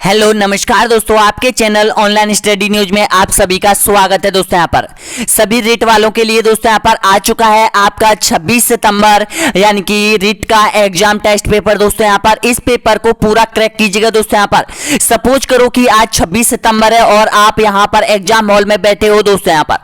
Hello नमस्कार दोस्तों, आपके चैनल ऑनलाइन स्टडी न्यूज में आप सभी का स्वागत है। दोस्तों यहाँ पर सभी रीट वालों के लिए दोस्तों यहाँ पर आ चुका है आपका 26 सितंबर यानी कि रीट का एग्जाम टेस्ट पेपर। दोस्तों यहाँ पर इस पेपर को पूरा क्रैक कीजिएगा। दोस्तों यहाँ पर सपोज करो कि आज 26 सितंबर है और आप यहाँ पर एग्जाम हॉल में बैठे हो दोस्तों यहाँ पर,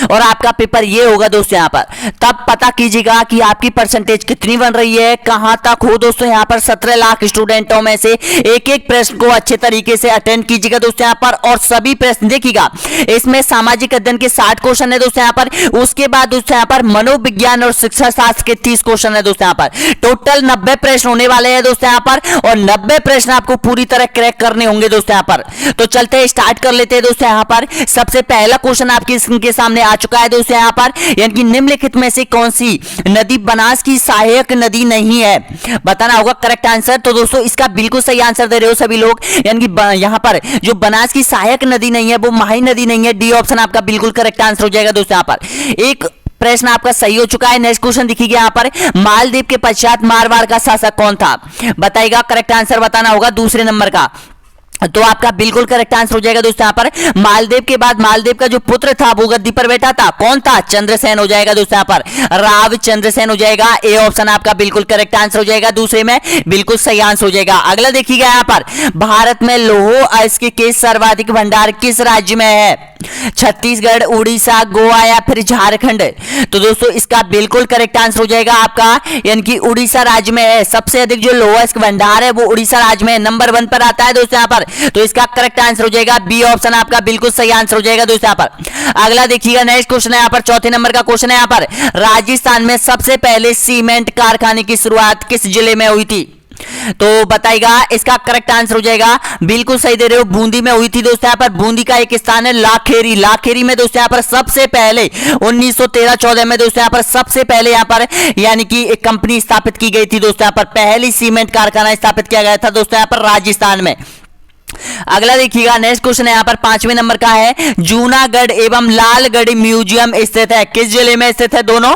और आपका पेपर ये होगा दोस्तों यहाँ पर, तब पता कीजिएगा कि आपकी परसेंटेज कितनी बन रही है, कहां तक हो। दोस्तों यहाँ पर 17 लाख स्टूडेंटों में से एक एक प्रश्न को अच्छे तरीके से अटेंड कीजिएगा दोस्तों यहाँ पर, और सभी प्रश्न देखिएगा। इसमें सामाजिक अध्ययन के 60 क्वेश्चन है दोस्तों यहाँ पर, उसके बाद दोस्तों यहाँ पर मनोविज्ञान और शिक्षा शास्त्र के 30 क्वेश्चन है दोस्तों यहाँ पर। टोटल 90 प्रश्न होने वाले हैं दोस्तों यहाँ पर, और 90 प्रश्न आपको पूरी तरह क्रैक करने होंगे दोस्तों यहाँ पर। तो चलते हैं, स्टार्ट कर लेते हैं दोस्तों यहाँ पर। सबसे पहला क्वेश्चन आपकी स्क्रीन के सामने आ चुका है दोस्तों यहाँ पर, यानी कि निम्नलिखित में से कौन सी नदी बनास की सहायक नदी नहीं है, बताना होगा करेक्ट आंसर। तो दोस्तों इसका बिल्कुल सही आंसर दे रहे हो सभी लोग, यानी कि यहाँ पर जो बनास की सहायक नदी नहीं है वो माही नदी नहीं है। डी ऑप्शन आपका बिल्कुल करेक्ट आंसर हो जाएगा दोस्तों यहाँ पर। एक प्रश्न आपका सही हो चुका है। नेक्स्ट क्वेश्चन देखिएगा यहाँ पर, मालदीव के पश्चात मारवाड़ का शासक कौन था, बताइएगा करेक्ट आंसर बताना होगा दूसरे नंबर का। तो आपका बिल्कुल करेक्ट आंसर हो जाएगा दोस्तों यहाँ पर। मालदीव के बाद मालदीव का जो पुत्र था वो गद्दी पर बैठा था, कौन था, चंद्रसेन हो जाएगा दोस्तों यहाँ पर, राव चंद्रसेन हो जाएगा। ए ऑप्शन आपका बिल्कुल करेक्ट आंसर हो जाएगा, दूसरे में बिल्कुल सही आंसर हो जाएगा। अगला देखिएगा यहाँ पर, भारत में लौह अयस्क के सर्वाधिक भंडार किस राज्य में है, छत्तीसगढ़, उड़ीसा, गोवा या फिर झारखंड। तो दोस्तों इसका बिल्कुल करेक्ट आंसर हो जाएगा आपका, यानी कि उड़ीसा राज्य में है। सबसे अधिक जो लौह अयस्क भंडार है वो उड़ीसा राज्य में नंबर 1 पर आता है दोस्तों यहाँ पर। तो इसका करेक्ट आंसर हो जाएगा बी ऑप्शन आपका बिल्कुल सही आंसर हो जाएगा दोस्तों यहाँ पर। अगला देखिएगा, नेक्स्ट क्वेश्चन है यहाँ पर, चौथे नंबर का क्वेश्चन है यहाँ पर, राजस्थान में सबसे पहले सीमेंट कारखाने की शुरुआत किस जिले में हुई थी, तो बताइएगा इसका करेक्ट आंसर हो जाएगा, बिल्कुल सही दे रहे हो, बूंदी में हुई थी दोस्तों यहाँ पर। बूंदी का एक स्थान है लाखेरी, लाखेरी में दोस्तों यहाँ पर सबसे पहले 1913-14 में दोस्तों यहाँ पर सबसे पहले यहाँ पर यानी कि एक कंपनी स्थापित की गई थी दोस्तों यहाँ पर, पहली सीमेंट कारखाना स्थापित किया गया था दोस्तों यहाँ पर राजस्थान में। अगला देखिएगा, नेक्स्ट क्वेश्चन है यहाँ पर 5वें नंबर का है, जूनागढ़ एवं लालगढ़ म्यूजियम स्थित है किस जिले में स्थित है दोनों,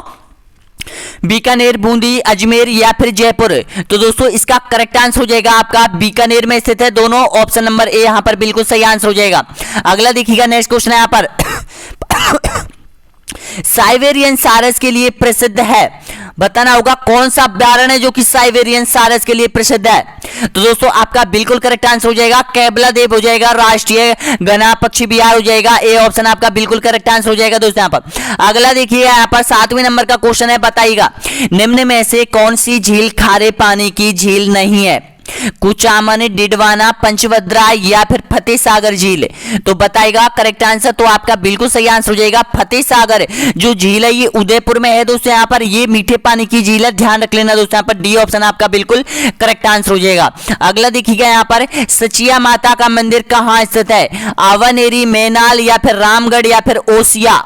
बीकानेर, बूंदी, अजमेर या फिर जयपुर। तो दोस्तों इसका करेक्ट आंसर हो जाएगा आपका बीकानेर में स्थित है दोनों, ऑप्शन नंबर ए यहां पर बिल्कुल सही आंसर हो जाएगा। अगला देखिएगा, नेक्स्ट क्वेश्चन है यहां पर साइबेरियन सारस के लिए प्रसिद्ध है, बताना होगा कौन सा अभ्यारण्य है जो कि साइबेरियन सारस के लिए प्रसिद्ध है। तो दोस्तों आपका बिल्कुल करेक्ट आंसर हो जाएगा केवला देव हो जाएगा, राष्ट्रीय घना पक्षी विहार हो जाएगा। ए ऑप्शन आपका बिल्कुल करेक्ट आंसर हो जाएगा दोस्तों यहाँ पर। अगला देखिए यहाँ पर 7वें नंबर का क्वेश्चन है, बताइएगा निम्न में से कौन सी झील खारे पानी की झील नहीं है, कुचामन, डिडवाना, पंचभद्रा या फिर फतेह सागर झील। तो बताएगा करेक्ट आंसर, तो आपका बिल्कुल सही आंसर हो जाएगा फतेह सागर जो झील है ये उदयपुर में है दोस्तों यहाँ पर, ये मीठे पानी की झील है, ध्यान रख लेना दोस्तों यहाँ पर। डी ऑप्शन आपका बिल्कुल करेक्ट आंसर हो जाएगा। अगला देखिएगा यहाँ पर, सचिया माता का मंदिर कहाँ स्थित है, आवानेरी, मैनाल या फिर रामगढ़ या फिर ओसिया।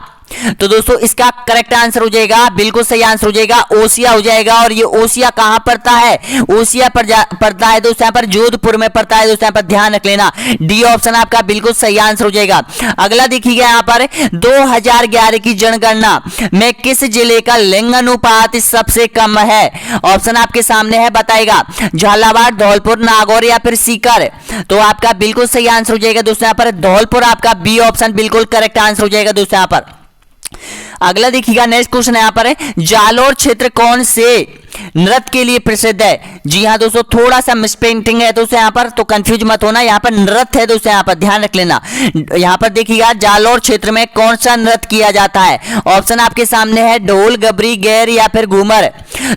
तो दोस्तों इसका करेक्ट आंसर हो जाएगा, बिल्कुल सही आंसर हो जाएगा ओसिया हो जाएगा। और ये ओसिया कहां पड़ता है, ओसिया पड़ता है दोस्तों यहाँ पर जोधपुर में पड़ता है दोस्तों यहाँ पर, ध्यान रख लेना। डी ऑप्शन आपका बिल्कुल सही आंसर हो जाएगा। अगला देखिएगा यहाँ पर, 2011 की जनगणना में किस जिले का लिंगानुपात सबसे कम है, ऑप्शन आपके सामने है, बताएगा झालावाड़, धौलपुर, नागौर या फिर सीकर। तो आपका बिल्कुल सही आंसर हो जाएगा दोस्तों यहाँ पर धौलपुर, आपका बी ऑप्शन बिल्कुल करेक्ट आंसर हो जाएगा दोस्तों यहाँ पर। अगला देखिएगा, नेक्स्ट क्वेश्चन है यहाँ पर, जालोर क्षेत्र कौन से नृत्य के लिए प्रसिद्ध है। जी हाँ दोस्तों, थोड़ा सा मिसप्रिंटिंग है दोस्तों यहाँ पर, तो कंफ्यूज मत होना, यहाँ पर नृत्य है दोस्तों यहाँ पर, ध्यान रख लेना। यहाँ पर देखिएगा जालोर क्षेत्र में कौन सा नृत्य किया जाता है, ऑप्शन आपके सामने है ढोल, गबरी, गैर या फिर घूमर।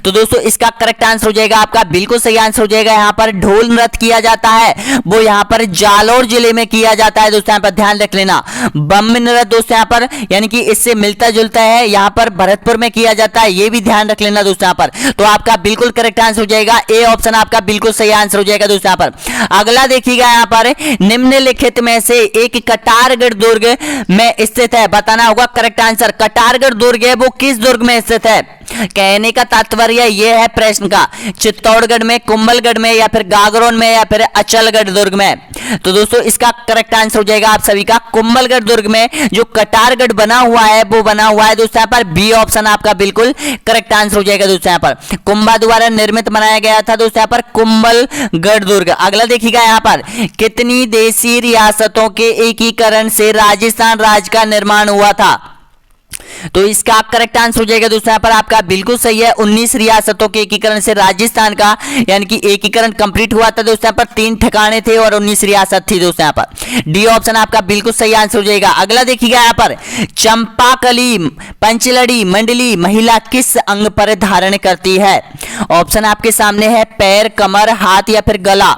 तो दोस्तों इसका करेक्ट आंसर हो जाएगा आपका बिल्कुल सही आंसर हो जाएगा, यहाँ पर ढोल नृत्य किया जाता है, वो यहाँ पर जालोर जिले में किया जाता है दोस्तों यहाँ पर, ध्यान रख लेना। बम नृत्य दोस्तों यहाँ पर यानी कि इससे मिलता जुलता है, यहाँ पर भरतपुर में किया जाता है, ये भी ध्यान रख लेना दोस्तों यहाँ पर। तो आपका बिल्कुल करेक्ट आंसर हो जाएगा, ए ऑप्शन आपका बिल्कुल सही आंसर हो जाएगा दोस्तों यहाँ पर। अगला देखिएगा यहाँ पर, निम्नलिखित में से एक कटारगढ़ दुर्ग में स्थित है, बताना होगा करेक्ट आंसर। कटारगढ़ दुर्ग है वो किस दुर्ग में स्थित है, कहने का तात्पर्य ये है प्रश्न का, चित्तौड़गढ़ में, कुंभलगढ़ में, या फिर गागरोन में, या फिर अचलगढ़ दुर्ग में। तो दोस्तों इसका करेक्ट आंसर हो जाएगा आप सभी का कुंभलगढ़ दुर्ग में जो कटारगढ़ बना हुआ है वो बना हुआ है दोस्तों यहाँ पर बी ऑप्शन आपका बिल्कुल करेक्ट आंसर हो जाएगा दोस्तों यहाँ पर। कुंभा द्वारा निर्मित बनाया गया था दोस्तों यहाँ पर कुंभलगढ़ दुर्ग। अगला देखिएगा यहाँ पर, कितनी देशी रियासतों के एकीकरण से राजस्थान राज्य का निर्माण हुआ था? तो इसका करेक्ट आंसर हो जाएगा दोस्तों यहाँ पर आपका बिल्कुल सही है, 19 रियासतों के एकीकरण से राजस्थान का यानी कि एकीकरण कंप्लीट हुआ था दोस्तों यहाँ पर। 3 ठिकाने थे और 19 रियासत थी दोस्तों यहाँ पर। डी ऑप्शन आपका बिल्कुल सही आंसर हो जाएगा। अगला देखिएगा यहाँ पर, चंपाकली पंचलड़ी मंडली महिला किस अंग पर धारण करती है? ऑप्शन आपके सामने है, पैर, कमर, हाथ या फिर गला।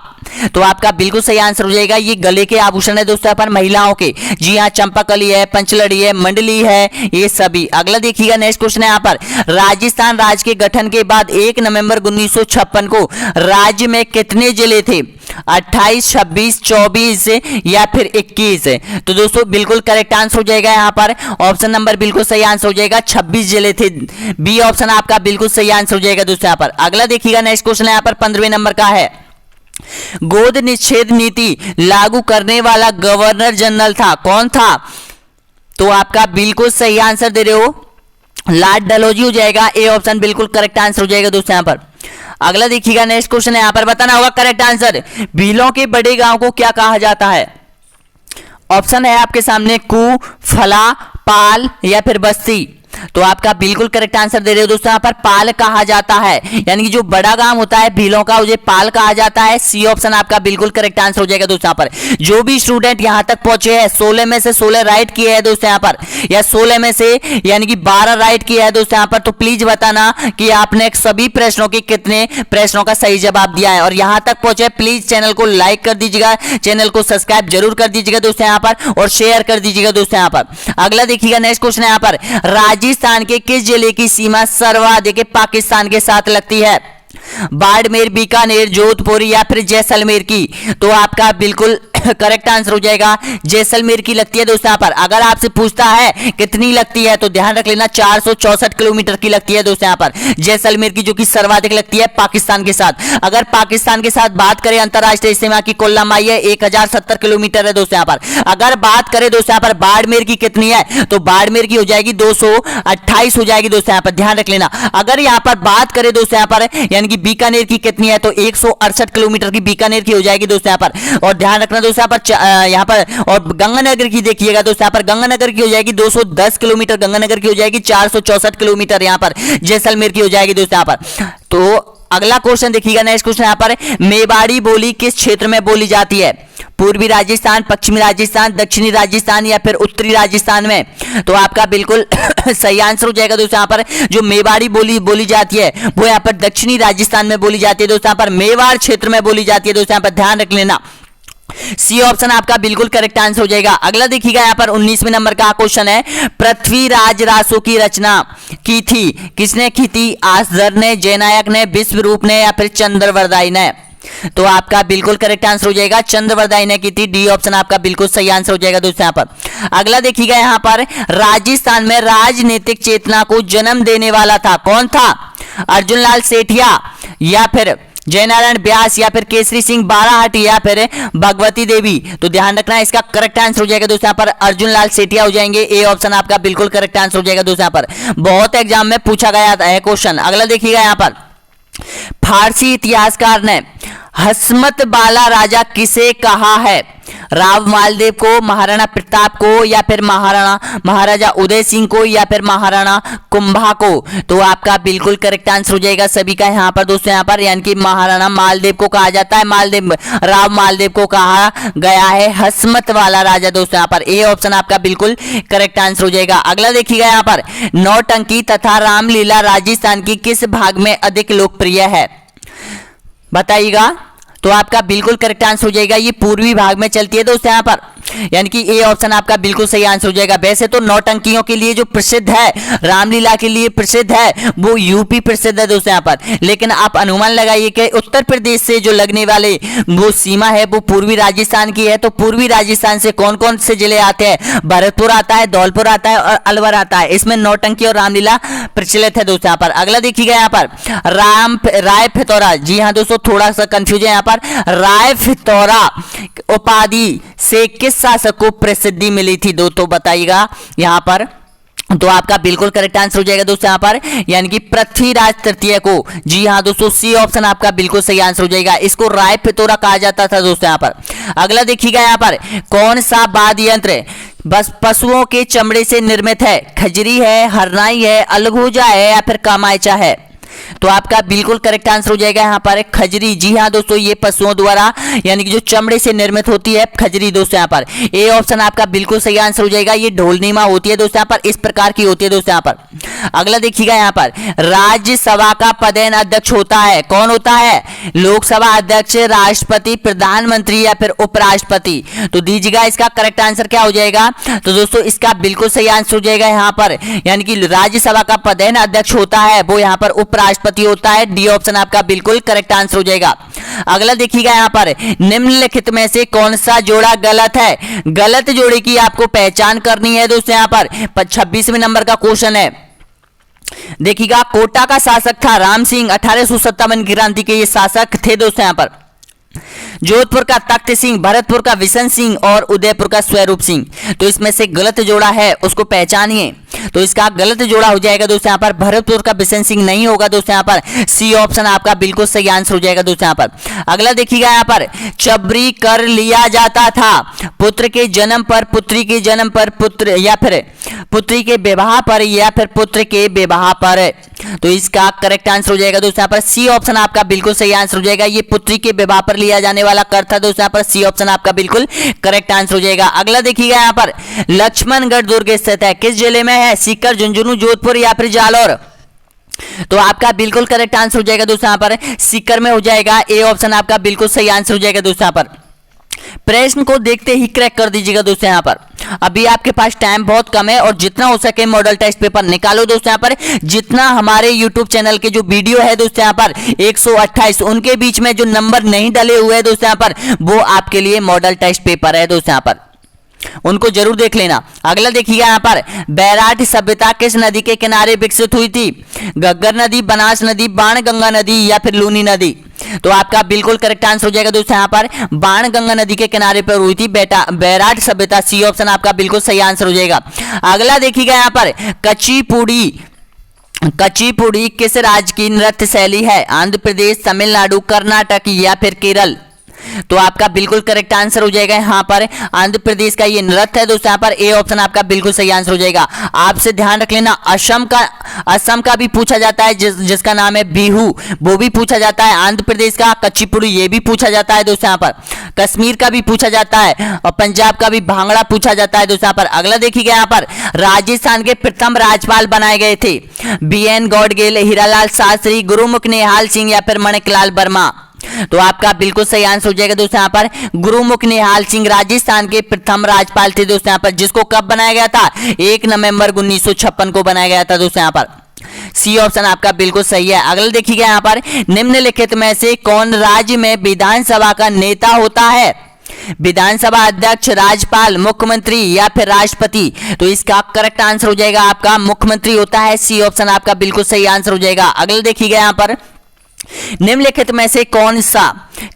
तो आपका बिल्कुल सही आंसर हो जाएगा, ये गले के आभूषण है दोस्तों यहाँ पर महिलाओं के। जी हाँ, चंपाकली है, पंचलड़ी है, मंडली है, ये सभी। अगला देखिएगा नेक्स्ट क्वेश्चन है यहाँ पर, राजस्थान राज्य के गठन के बाद 1 नवंबर 1956 को राज्य में कितने जिले थे? 28, 26, 24 या फिर 21? तो दोस्तों बिल्कुल करेक्ट आंसर हो जाएगा यहाँ पर, ऑप्शन नंबर बिल्कुल सही आंसर हो जाएगा, 26 जिले थे। बी ऑप्शन आपका बिल्कुल सही आंसर हो जाएगा दोस्तों यहाँ पर। अगला देखिएगा नेक्स्ट क्वेश्चन है यहाँ पर 15वें नंबर का है, गोद निषेध नीति लागू करने वाला गवर्नर जनरल था, कौन था? तो आपका बिल्कुल सही आंसर दे रहे हो, लॉर्ड डलहौजी हो जाएगा। ए ऑप्शन बिल्कुल करेक्ट आंसर हो जाएगा दोस्तों यहाँ पर। अगला देखिएगा नेक्स्ट क्वेश्चन है यहाँ पर, बताना होगा करेक्ट आंसर। भीलों के बड़े गांव को क्या कहा जाता है? ऑप्शन है आपके सामने, कू, फला, पाल या फिर बस्ती। तो आपका बिल्कुल करेक्ट आंसर दे रहे हो दोस्तों यहाँ पर, पाल कहा जाता है, यानी कि जो बड़ा गांव होता है भीलों का उसे पाल कहा जाता है। सी ऑप्शन आपका बिल्कुल करेक्ट आंसर हो जाएगा दोस्तों यहाँ पर। जो भी स्टूडेंट यहाँ तक पहुंचे हैं 16 में से 16 राइट किए हैं दोस्तों यहाँ पर, या 16 में से यानी कि 12 राइट किया है दोस्तों यहाँ पर, तो प्लीज बताना कि आपने सभी प्रश्नों के कितने प्रश्नों का सही जवाब दिया है। और यहाँ तक पहुंचे प्लीज चैनल को लाइक कर दीजिएगा, चैनल को सब्सक्राइब जरूर कर दीजिएगा दोस्तों यहाँ पर, और शेयर कर दीजिएगा दोस्तों यहाँ पर। अगला देखिएगा नेक्स्ट क्वेश्चन है यहाँ पर, राजस्थान के किस जिले की सीमा सर्वाधिक पाकिस्तान के साथ लगती है? बाड़मेर, बीकानेर, जोधपुर या फिर जैसलमेर की? तो आपका बिल्कुल करेक्ट आंसर हो जाएगा, जैसलमेर की लगती है दोस्तों यहाँ पर। अगर आपसे पूछता है कितनी लगती है तो ध्यान रख लेना 464 किलोमीटर की लगती है दोस्तों यहाँ पर जैसलमेर की, जो कि सर्वाधिक लगती है पाकिस्तान के साथ। अगर पाकिस्तान के साथ बात करें अंतरराष्ट्रीय सीमा की, कुल लंबाई है 1070 किलोमीटर है दोस्तों यहाँ पर। अगर बात करें दोस्तों यहाँ पर बाड़मेर की कितनी है, तो बाड़मेर की हो जाएगी 228 हो जाएगी दोस्तों यहाँ पर, ध्यान रख लेना। अगर यहाँ पर बात करें दोस्तों यहाँ पर यानी कि बीकानेर की कितनी है, तो 168 किलोमीटर की बीकानेर की हो जाएगी दोस्तों यहाँ पर। और ध्यान रखना दोस्तों यहाँ पर और गंगानगर की देखिएगा दोस्तों यहाँ पर, गंगानगर की हो जाएगी 210 किलोमीटर, गंगानगर की हो जाएगी 464 किलोमीटर यहाँ पर, जैसलमेर की हो जाएगी दोस्तों यहाँ पर। तो अगला क्वेश्चन देखिएगा नेक्स्ट क्वेश्चन यहाँ पर, मेवाड़ी बोली किस क्षेत्र में बोली जाती है? पूर्वी राजस्थान, पश्चिमी राजस्थान, दक्षिणी राजस्थान या फिर उत्तरी राजस्थान में? तो आपका बिल्कुल सही आंसर हो जाएगा दोस्तों यहाँ पर, जो मेवाड़ी बोली जाती है वो यहाँ पर दक्षिणी राजस्थान में बोली जाती है दोस्तों यहाँ पर, मेवाड़ क्षेत्र में बोली जाती है दोस्तों यहाँ पर, ध्यान रख लेना। सी ऑप्शन आपका बिल्कुल करेक्ट आंसर हो जाएगा। अगला देखिएगा यहाँ पर 19वें नंबर का क्वेश्चन है, पृथ्वीराज रासो की रचना की थी, किसने की थी? आसधर ने, जयनायक ने, विश्वरूप ने या फिर चंद्रवरदाई ने? तो आपका बिल्कुल करेक्ट आंसर हो जाएगा, चंद्रवरदाई ने की थी। डी ऑप्शन आपका बिल्कुल सही आंसर हो जाएगा दोस्तों यहाँ पर। अगला देखिएगा यहाँ पर, राजस्थान में राजनीतिक चेतना को जन्म देने वाला था, कौन था? अर्जुन लाल सेठिया या फिर जयनारायण व्यास या फिर केसरी सिंह बाराहटी या फिर भगवती देवी? तो ध्यान रखना इसका करेक्ट आंसर हो जाएगा दोस्तों यहाँ पर, अर्जुन लाल सेठिया हो जाएंगे। ए ऑप्शन आपका बिल्कुल करेक्ट आंसर हो जाएगा दोस्तों यहाँ पर, बहुत एग्जाम में पूछा गया है क्वेश्चन। अगला देखिएगा यहाँ पर, फारसी इतिहासकार ने हसमत बाला राजा किसे कहा है? राव मालदेव को, महाराणा प्रताप को या फिर महाराजा उदय सिंह को या फिर महाराणा कुंभा को? तो आपका बिल्कुल करेक्ट आंसर हो जाएगा सभी का यहाँ पर दोस्तों यहाँ पर, यानी कि महाराणा मालदेव को कहा जाता है, राव मालदेव को कहा गया है हसमत वाला राजा दोस्तों यहाँ पर। ए ऑप्शन आपका बिल्कुल करेक्ट आंसर हो जाएगा। अगला देखिएगा यहाँ पर, नौटंकी तथा रामलीला राजस्थान की किस भाग में अधिक लोकप्रिय है? बताइएगा। तो आपका बिल्कुल करेक्ट आंसर हो जाएगा, ये पूर्वी भाग में चलती है दोस्तों यहाँ पर। यानी कि ए ऑप्शन आपका बिल्कुल सही आंसर हो जाएगा। वैसे तो नौटंकियों के लिए जो प्रसिद्ध है, रामलीला के लिए प्रसिद्ध है, वो यूपी प्रसिद्ध है दोस्तों यहाँ पर, लेकिन आप अनुमान लगाइए कि उत्तर प्रदेश से जो लगने वाले वो सीमा है वो पूर्वी राजस्थान की है। तो पूर्वी राजस्थान से कौन कौन से जिले आते हैं? भरतपुर आता है, धौलपुर आता है और अलवर आता है। इसमें नौटंकी और रामलीला प्रचलित है दोस्तों यहाँ पर। अगला देखिएगा यहाँ पर राय फितौरा, जी हाँ दोस्तों थोड़ा सा कंफ्यूजन यहाँ पर, राय फितौरा उपाधि से किस शासक को प्रसिद्धि मिली थी दोस्तों बताइएगा यहाँ पर। तो आपका बिल्कुल करेक्ट आंसर हो जाएगा दोस्तों यहाँ पर, यानी कि पृथ्वीराज तृतीय को। जी हाँ दोस्तों सी ऑप्शन आपका बिल्कुल सही आंसर हो जाएगा। इसको राय फितौरा कहा जाता था दोस्तों यहाँ पर। अगला देखिएगा यहाँ पर, कौन सा वाद्य यंत्र बस पशुओं के चमड़े से निर्मित है? खजरी है, हरनाई है, अलगूजा है या फिर कामायचा है? तो आपका बिल्कुल करेक्ट आंसर हो जाएगा यहाँ पर खजरी। जी हाँ दोस्तों ये पशुओं द्वारा यानी कि जो चमड़े से निर्मित होती है खजरी दोस्तों यहाँ पर। ए ऑप्शन आपका बिल्कुल सही आंसर हो जाएगा। ये ढोलनीमा होती है दोस्तों यहाँ पर, इस प्रकार की होती है दोस्तों यहाँ पर। अगला देखिएगा यहाँ पर, राज्यसभा का पदेन अध्यक्ष होता है, कौन होता है? लोकसभा अध्यक्ष, राष्ट्रपति, प्रधानमंत्री या फिर उपराष्ट्रपति? तो दीजिएगा इसका करेक्ट आंसर क्या हो जाएगा। तो दोस्तों इसका बिल्कुल सही आंसर हो जाएगा यहाँ पर, यानी कि राज्यसभा का पदेन अध्यक्ष होता है वो यहाँ पर उपराष्ट्रपति होता है। डी ऑप्शन आपका बिल्कुल करेक्ट आंसर हो जाएगा। अगला देखिएगा यहाँ पर, निम्नलिखित में से कौन सा जोड़ा गलत है? गलत जोड़े की आपको पहचान करनी है दोस्तों यहाँ पर। 26वें नंबर का क्वेश्चन है। देखिएगा कोटा का शासक था राम सिंह, 1857 क्रांति के ये शासक थे दोस्तों यहाँ पर। जोधपुर का तख्त सिंह, भरतपुर का विशन सिंह और उदयपुर का स्वरूप सिंह। तो इसमें से गलत जोड़ा है उसको पहचानिए। तो इसका गलत जोड़ा हो जाएगा दोस्तों यहाँ पर, भरतपुर का विशन सिंह नहीं होगा दोस्तों यहाँ पर। सी ऑप्शन आपका बिल्कुल सही आंसर हो जाएगा दोस्तों यहाँ पर। अगला देखिएगा यहाँ पर, चबरी कर लिया जाता था पुत्र के जन्म पर, पुत्री के जन्म पर, पुत्र या फिर पुत्री के विवाह पर या फिर पुत्र के विवाह पर? तो इसका करेक्ट आंसर हो जाएगा दोस्तों यहाँ पर। सी ऑप्शन आपका बिल्कुल सही आंसर हो जाएगा। ये पुत्री के विवाह पर लिया जाने वाला कर था दोस्तों यहाँ पर। सी ऑप्शन आपका बिल्कुल करेक्ट आंसर हो जाएगा। अगला देखिएगा यहाँ पर, लक्ष्मणगढ़ दुर्ग स्थित है, किस जिले में है? सीकर, झुंझुनू, जोधपुर या फिर जालौर? तो आपका बिल्कुल करेक्ट आंसर हो जाएगा दोस्तों यहाँ पर, सीकर में हो जाएगा। ए ऑप्शन आपका बिल्कुल सही आंसर हो जाएगा दोस्तों यहाँ पर। प्रश्न को देखते ही क्रैक कर दीजिएगा दोस्तों यहाँ पर। अभी आपके पास टाइम बहुत कम है और जितना हो सके मॉडल टेस्ट पेपर निकालो दोस्तों यहाँ पर। जितना हमारे YouTube चैनल के जो वीडियो है दोस्तों यहाँ पर 128, उनके बीच में जो नंबर नहीं डले हुए हैं दोस्तों यहाँ पर, वो आपके लिए मॉडल टेस्ट पेपर है दोस्तों यहाँ पर, उनको जरूर देख लेना। अगला देखिएगा यहाँ पर, बैराट सभ्यता किस नदी के किनारे विकसित हुई थी? घग्गर नदी, बनास नदी, बाणगंगा नदी या फिर लूनी नदी? तो आपका बिल्कुल करेक्ट आंसर हो जाएगा दोस्तों यहाँ पर, बाणगंगा नदी के किनारे पर हुई थी बैराट सभ्यता। सी ऑप्शन आपका बिल्कुल सही आंसर हो जाएगा। अगला देखिएगा यहाँ पर, कुचिपुड़ी किस राज्य की नृत्य शैली है? आंध्र प्रदेश, तमिलनाडु, कर्नाटक या फिर केरल? तो आपका बिल्कुल करेक्ट आंसर हो जाएगा यहाँ पर, आंध्र प्रदेश का ये नृत्य है दोस्तों यहाँ पर। ए ऑप्शन आपका बिल्कुल सही आंसर हो जाएगा। आपसे ध्यान रख लेना, असम का भी पूछा जाता है जिसका नाम है बिहू, वो भी पूछा जाता है। आंध्र प्रदेश का कुचिपुड़ी ये भी पूछा जाता है दोस्तों यहाँ पर। कश्मीर का भी पूछा जाता है और पंजाब का भी भांगड़ा पूछा जाता है दोस्तों यहाँ पर। अगला देखिएगा यहाँ पर, राजस्थान के प्रथम राज्यपाल बनाए गए थे? BN गौडगेल, हीरालाल शास्त्री, गुरुमुख निहाल सिंह या फिर माणिकलाल वर्मा? तो आपका बिल्कुल सही आंसर हो जाएगा दोस्तों यहाँ पर, गुरुमुख निहाल सिंह राजस्थान के प्रथम राज्यपाल थे दोस्तों यहाँ पर, जिसको कब बनाया गया था? 1 नवंबर 1956 को बनाया गया था दोस्तों यहाँ पर। सी ऑप्शन आपका बिल्कुल सही है। अगला देखिएगा यहाँ पर, निम्नलिखित में से कौन राज्य में विधानसभा का नेता होता है? विधानसभा अध्यक्ष, राज्यपाल, मुख्यमंत्री या फिर राष्ट्रपति? तो इसका करेक्ट आंसर हो जाएगा आपका मुख्यमंत्री होता है। सी ऑप्शन आपका बिल्कुल सही आंसर हो जाएगा। अगला देखिएगा यहाँ पर, निम्नलिखित में से कौन सा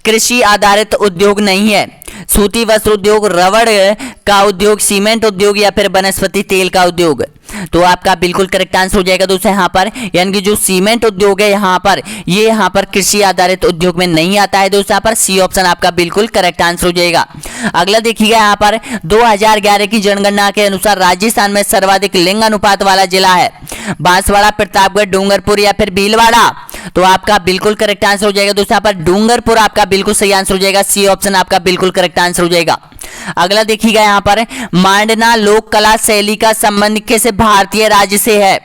कृषि आधारित उद्योग नहीं है? सूती वस्त्र उद्योग, रबड़ का उद्योग, सीमेंट उद्योग या फिर वनस्पति तेल का उद्योग? तो आपका बिल्कुल करेक्ट आंसर हो जाएगा दोस्तों यहाँ पर, यानी कि जो सीमेंट उद्योग है यहाँ पर, ये यहाँ पर कृषि आधारित उद्योग में नहीं आता है दोस्तों यहाँ पर। सी ऑप्शन आपका बिल्कुल करेक्ट आंसर हो जाएगा। अगला देखिएगा यहाँ पर, 2011 की जनगणना के अनुसार राजस्थान में सर्वाधिक लिंग अनुपात वाला जिला है? बांसवाड़ा, प्रतापगढ़, डूंगरपुर या फिर भीलवाड़ा? तो आपका बिल्कुल करेक्ट आंसर हो जाएगा दोस्तों यहाँ पर, डूंगरपुर आपका बिल्कुल सही आंसर हो जाएगा। सी ऑप्शन आपका बिल्कुल करेक्ट आंसर हो जाएगा। अगला देखिएगा यहाँ पर, मांडना लोक कला शैली का संबंध किस भारतीय राज्य से है?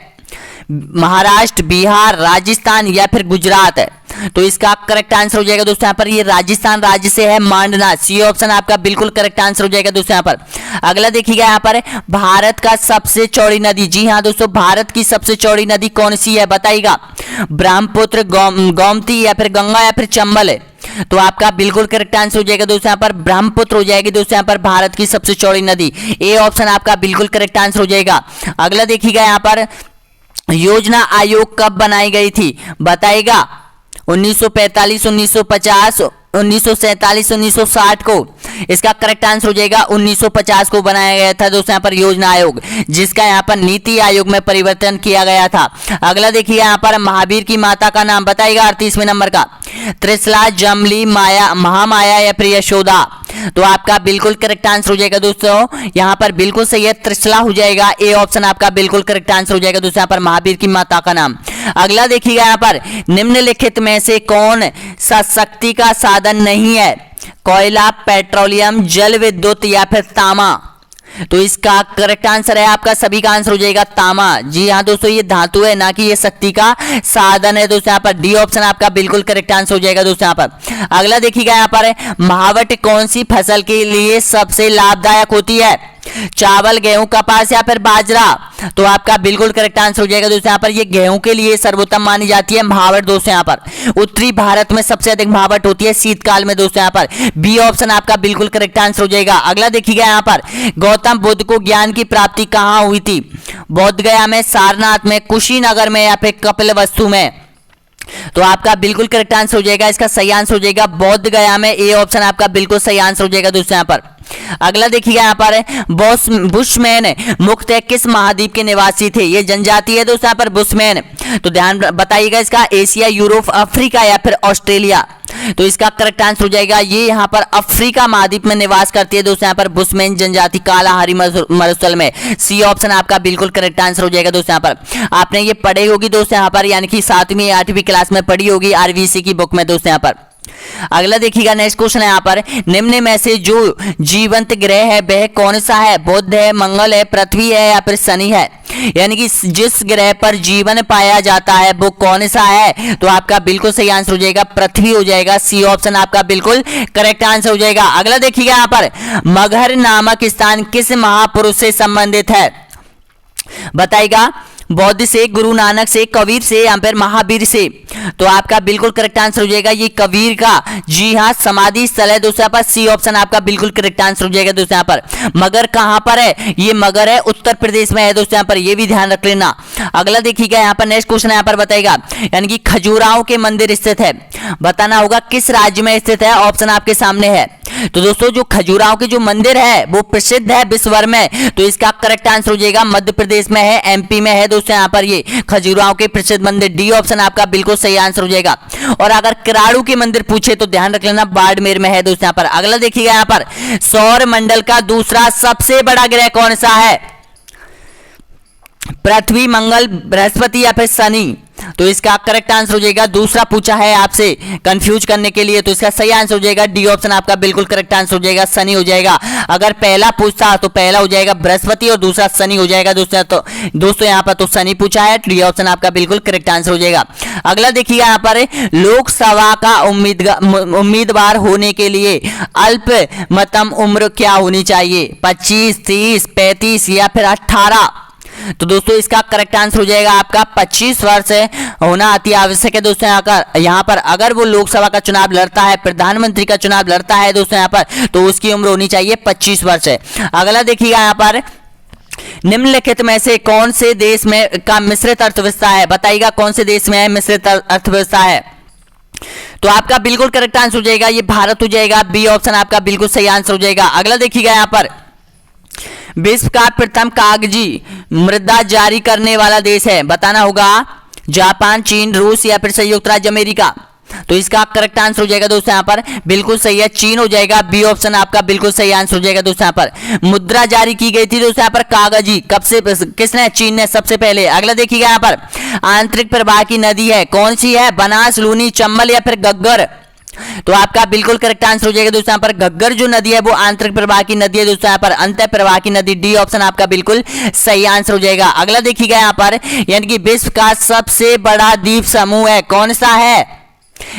महाराष्ट्र, बिहार, राजस्थान या फिर गुजरात है। तो इसका करेक्ट आंसर हो जाएगा दोस्तों यहाँ पर ये राजस्थान राज्य से है मांडना। सी ऑप्शन आपका बिल्कुल करेक्ट आंसर हो जाएगा दोस्तों यहाँ पर। अगला देखिएगा यहाँ पर भारत का सबसे चौड़ी नदी, जी हाँ दोस्तों, भारत की सबसे चौड़ी नदी कौन सी है बताइएगा? ब्रह्मपुत्र, गोमती या फिर गंगा या फिर चंबल है। तो आपका बिल्कुल करेक्ट आंसर हो जाएगा दोस्तों यहाँ पर ब्रह्मपुत्र हो जाएगी दोस्तों यहाँ पर भारत की सबसे चौड़ी नदी। ए ऑप्शन आपका बिल्कुल करेक्ट आंसर हो जाएगा। अगला देखिएगा यहाँ पर योजना आयोग कब बनाई गई थी बताइएगा? 1945, 1950, 1947, 1960 को। इसका करेक्ट आंसर हो जाएगा 1950 को बनाया गया था दोस्तों यहाँ पर योजना आयोग, जिसका यहाँ पर नीति आयोग में परिवर्तन किया गया था। अगला देखिए यहाँ पर महावीर की माता का नाम बताइएगा 38वें नंबर का? त्रिशला, जमली, माया, महामाया या फिर यशोदा। तो आपका बिल्कुल करेक्ट आंसर हो जाएगा दोस्तों यहाँ पर बिल्कुल सही है, त्रिशला हो जाएगा। ए ऑप्शन आपका बिल्कुल करेक्ट आंसर हो जाएगा दोस्तों यहाँ पर महावीर की माता का नाम। अगला देखिएगा यहाँ पर निम्नलिखित में से कौन सा शक्ति का साधन नहीं है? कोयला, पेट्रोलियम, जल विद्युत या फिर तांबा। तो इसका करेक्ट आंसर है आपका सभी का आंसर हो जाएगा तांबा। जी हाँ दोस्तों, ये धातु है ना कि ये शक्ति का साधन है दोस्तों यहाँ पर। डी ऑप्शन आपका बिल्कुल करेक्ट आंसर हो जाएगा दोस्तों यहाँ पर। अगला देखिएगा यहाँ पर महावट कौन सी फसल के लिए सबसे लाभदायक होती है? चावल, गेहूं, कपास या फिर बाजरा। तो आपका बिल्कुल करेक्ट आंसर हो जाएगा दोस्तों यहाँ पर ये गेहूं के लिए सर्वोत्तम मानी जाती है महावट दोस्तों यहाँ पर। उत्तरी भारत में सबसे अधिक महावट होती है शीतकाल में दोस्तों यहाँ पर। बी ऑप्शन आपका बिल्कुल करेक्ट आंसर हो जाएगा। अगला देखिएगा यहाँ पर गौतम बुद्ध को ज्ञान की प्राप्ति कहाँ हुई थी? बोध गया में, सारनाथ में, कुशीनगर में या फिर कपिलवस्तु में। तो आपका बिल्कुल करेक्ट आंसर हो जाएगा, इसका सही आंसर हो जाएगा बोध गया में। ए ऑप्शन आपका बिल्कुल सही आंसर हो जाएगा दोस्तों यहाँ पर। अगला देखिएगा यहाँ पर बुशमैन मुख्यतः किस महाद्वीप के निवासी थे? ये जनजाति है दोस्तों यहाँ पर बुशमैन। तो ध्यान बताइएगा इसका एशिया, यूरोप, अफ्रीका या फिर ऑस्ट्रेलिया। तो इसका करेक्ट आंसर हो जाएगा ये यहाँ पर अफ्रीका महाद्वीप में निवास करती है दोस्तों यहाँ पर बुशमैन जनजाति कालाहारी मरुस्थल में। सी ऑप्शन आपका बिल्कुल करेक्ट आंसर हो जाएगा दोस्तों यहाँ पर। आपने ये पढ़ी होगी दोस्तों यहाँ पर, यानी कि 7वीं 8वीं क्लास में पढ़ी होगी आरबीसी की बुक में दोस्तों यहाँ पर। अगला देखिएगा नेक्स्ट क्वेश्चन है यहाँ पर निम्न में से जो जीवंत ग्रह है वह कौन सा है? बुध है, मंगल है, पृथ्वी है या फिर शनि है। यानी कि जिस ग्रह पर जीवन पाया जाता है वो कौन सा है? तो आपका बिल्कुल सही आंसर हो जाएगा पृथ्वी हो जाएगा। सी ऑप्शन आपका बिल्कुल करेक्ट आंसर हो जाएगा। अगला देखिएगा यहाँ पर मगहर नामक स्थान किस महापुरुष से संबंधित है बताइएगा? बौद्ध से, गुरु नानक से, कबीर से या फिर महावीर से। तो आपका बिल्कुल करेक्ट आंसर हो जाएगा ये कबीर का, जी हाँ, समाधि स्थल है दोस्तों यहाँ पर। सी ऑप्शन आपका बिल्कुल करेक्ट आंसर हो जाएगा दोस्तों यहाँ पर। मगर कहाँ पर है? ये मगर है उत्तर प्रदेश में है दोस्तों यहाँ पर, ये भी ध्यान रख लेना। अगला देखिएगा यहाँ पर नेक्स्ट क्वेश्चन यहाँ पर बताएगा यानी कि खजुराहो के मंदिर स्थित है, बताना होगा किस राज्य में स्थित है। ऑप्शन आपके सामने है। तो दोस्तों जो खजुराहो के जो मंदिर है वो प्रसिद्ध है विश्व भर में। तो इसका करेक्ट आंसर हो जाएगा मध्य प्रदेश में है, एमपी में है दोस्तों यहाँ पर ये खजुराहो के प्रसिद्ध मंदिर। डी ऑप्शन आपका बिल्कुल सही आंसर हो जाएगा। और अगर किराड़ू के मंदिर पूछे तो ध्यान रख लेना बाड़मेर में है दोस्तों यहाँ पर। अगला देखिएगा यहाँ पर सौर मंडल का दूसरा सबसे बड़ा ग्रह कौन सा है? पृथ्वी, मंगल, बृहस्पति या फिर शनि। तो इसका करेक्ट आंसर हो जाएगा, दूसरा पूछा है आपसे कंफ्यूज करने के लिए, तो इसका सही आंसर हो जाएगा डी ऑप्शन आपका बिल्कुल करेक्ट आंसर हो जाएगा, शनि हो जाएगा। अगर पहला पूछता तो पहला हो जाएगा बृहस्पति और दूसरा शनि हो जाएगा दोस्तों यहाँ पर तो शनि पूछा है, डी ऑप्शन आपका बिल्कुल करेक्ट आंसर हो जाएगा। अगला देखिएगा यहाँ पर लोकसभा का उम्मीदवार होने के लिए अल्पतम उम्र क्या होनी चाहिए? 25, 30, 35 या फिर 18। तो दोस्तों इसका करेक्ट आंसर हो जाएगा आपका 25 वर्ष होना अति आवश्यक है दोस्तों यहाँ पर। अगर वो लोकसभा का चुनाव लड़ता है, प्रधानमंत्री का चुनाव लड़ता है दोस्तों यहाँ पर, तो उसकी उम्र होनी चाहिए 25 वर्ष है। अगला देखिएगा यहाँ पर निम्नलिखित में से कौन से देश में का मिश्रित अर्थव्यवस्था है? बताइएगा कौन से देश में है मिश्रित अर्थव्यवस्था है? तो आपका बिल्कुल करेक्ट आंसर हो जाएगा ये भारत हो जाएगा। बी ऑप्शन आपका बिल्कुल सही आंसर हो जाएगा। अगला देखिएगा यहाँ पर विश्व का प्रथम कागजी मृदा जारी करने वाला देश है, बताना होगा जापान, चीन, रूस या फिर संयुक्त राज्य अमेरिका। तो इसका करेक्ट आंसर हो जाएगा दोस्तों यहाँ पर बिल्कुल सही है, चीन हो जाएगा। बी ऑप्शन आपका बिल्कुल सही आंसर हो जाएगा दोस्तों यहाँ पर। मुद्रा जारी की गई थी दोस्तों यहाँ पर कागजी, कब से, किसने? चीन ने सबसे पहले। अगला देखिएगा यहाँ पर आंतरिक प्रवाह की नदी है कौन सी है? बनास, लूनी, चंबल या फिर गग्गर। तो आपका बिल्कुल करेक्ट आंसर हो जाएगा दोस्तों यहाँ पर घग्गर जो नदी है वो आंतरिक प्रवाह की नदी है दोस्तों, यहाँ पर अंतः प्रवाह की नदी, डी ऑप्शन आपका बिल्कुल सही आंसर हो जाएगा। अगला देखिएगा यहाँ पर, यानी कि विश्व का सबसे बड़ा द्वीप समूह है, कौन सा है?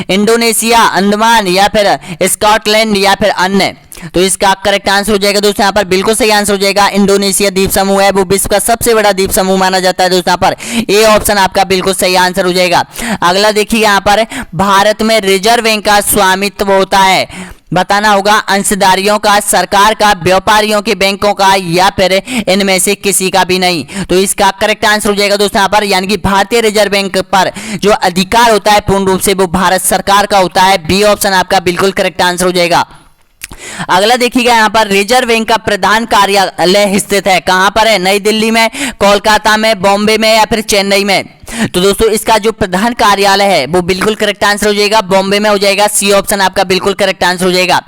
इंडोनेशिया, अंडमान या फिर स्कॉटलैंड या फिर अन्य। तो इसका करेक्ट आंसर हो जाएगा दोस्तों यहाँ पर बिल्कुल सही आंसर हो जाएगा इंडोनेशिया द्वीप समूह है, वो विश्व का सबसे बड़ा द्वीप समूह माना जाता है दोस्तों, यहाँ पर ए ऑप्शन आपका बिल्कुल सही आंसर हो जाएगा। अगला देखिए यहाँ पर, भारत में रिजर्व बैंक का स्वामित्व होता है, बताना होगा अंशधारियों का, सरकार का, व्यापारियों के बैंकों का या फिर इनमें से किसी का भी नहीं। तो इसका करेक्ट आंसर हो जाएगा दोस्तों यहाँ पर, यानी कि भारतीय रिजर्व बैंक पर जो अधिकार होता है पूर्ण रूप से वो भारत सरकार का होता है, बी ऑप्शन आपका बिल्कुल करेक्ट आंसर हो जाएगा। अगला देखिएगा यहाँ पर, रिजर्व बैंक का प्रधान कार्यालय स्थित है, कहां पर है? नई दिल्ली में, कोलकाता में, बॉम्बे में या फिर चेन्नई में। तो दोस्तों इसका जो प्रधान कार्यालय है वो बिल्कुल करेक्ट आंसर हो जाएगा, बॉम्बे में हो जाएगा, सी ऑप्शन आपका बिल्कुल करेक्ट आंसर हो जाएगा।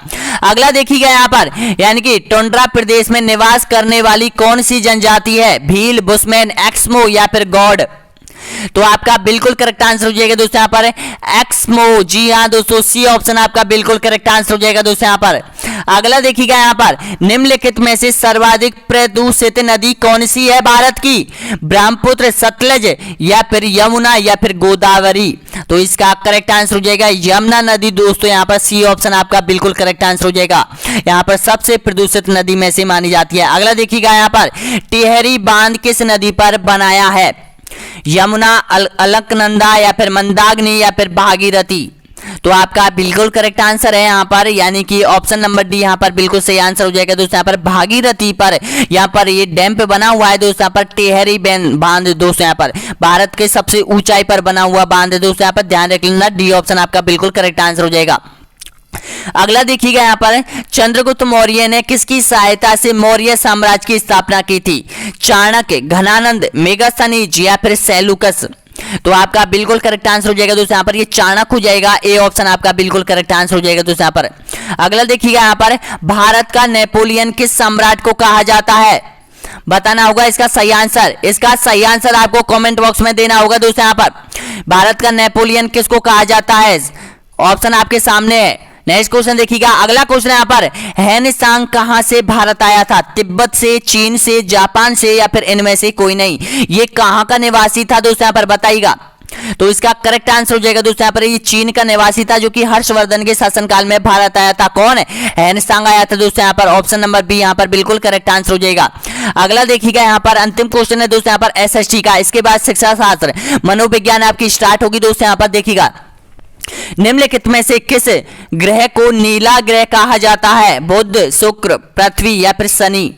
अगला देखिएगा यहाँ पर, यानी कि टुंड्रा प्रदेश में निवास करने वाली कौन सी जनजाति है? भील, बुशमैन, एक्समो या फिर गौड़। तो आपका बिल्कुल करेक्ट आंसर हो जाएगा दोस्तों यहाँ पर एक्समो, जी हाँ दोस्तों, सी ऑप्शन आपका बिल्कुल करेक्ट आंसर हो जाएगा दोस्तों यहाँ पर। अगला देखिएगा यहाँ पर, निम्नलिखित में से सर्वाधिक प्रदूषित नदी कौन सी है भारत की? ब्रह्मपुत्र, सतलज या फिर यमुना या फिर गोदावरी। तो इसका करेक्ट आंसर हो जाएगा यमुना नदी दोस्तों, यहाँ पर सी ऑप्शन आपका बिल्कुल करेक्ट आंसर हो जाएगा, यहाँ पर सबसे प्रदूषित नदी में से मानी जाती है। अगला देखिएगा यहाँ पर, टिहरी बांध किस नदी पर बनाया है? यमुना, अलकनंदा या फिर मंदाकिनी या फिर भागीरथी। तो आपका बिल्कुल करेक्ट आंसर है यहाँ पर, यानी कि ऑप्शन नंबर डी यहाँ पर बिल्कुल सही आंसर हो जाएगा दोस्तों, यहाँ पर भागीरथी पर यहाँ पर ये डैम पे बना हुआ है दोस्तों, यहाँ पर टिहरी बांध दोस्तों, यहाँ पर भारत के सबसे ऊंचाई पर बना हुआ बांध है दोस्तों, यहाँ पर ध्यान रख लेना, डी ऑप्शन आपका बिल्कुल करेक्ट आंसर हो जाएगा। अगला देखिएगा यहाँ पर, चंद्रगुप्त मौर्य ने किसकी सहायता से मौर्य साम्राज्य की स्थापना की थी? चाणक्य, घनानंद, मेगास्थनीज या फिर सेलुकस। तो आपका बिल्कुल करेक्ट आंसर हो जाएगा दोस्तों यहाँ पर ये चाणक्य हो जाएगा, ए ऑप्शन आपका बिल्कुल करेक्ट आंसर हो जाएगा दोस्तों यहाँ पर। अगला देखिएगा यहाँ पर, भारत का नेपोलियन किस सम्राट को कहा जाता है? बताना होगा इसका सही आंसर, इसका सही आंसर आपको कमेंट बॉक्स में देना होगा दोस्तों यहाँ पर। भारत का नेपोलियन किसको कहा जाता है? ऑप्शन आपके सामने है। नेक्स्ट क्वेश्चन देखिएगा, अगला क्वेश्चन यहाँ पर, हैन सांग कहां से भारत आया था? तिब्बत से, चीन से, जापान से या फिर इनमें से कोई नहीं। ये कहां का निवासी था दोस्तों यहाँ पर बताइएगा। तो इसका करेक्ट आंसर हो जाएगा दोस्तों यहाँ पर ये चीन का निवासी था, जो कि हर्षवर्धन के शासनकाल में भारत आया था। कौन है? हैन सांग आया था दोस्तों यहाँ पर, ऑप्शन नंबर बी यहाँ पर बिल्कुल करेक्ट आंसर हो जाएगा। अगला देखिएगा यहाँ पर, अंतिम क्वेश्चन है दोस्तों यहाँ पर एसएसटी का, इसके बाद शिक्षा शास्त्र, मनोविज्ञान आपकी स्टार्ट होगी दोस्तों यहाँ पर। देखिएगा, निम्नलिखित में से किस ग्रह को नीला ग्रह कहा जाता है? बुध, शुक्र, पृथ्वी या फिर शनि।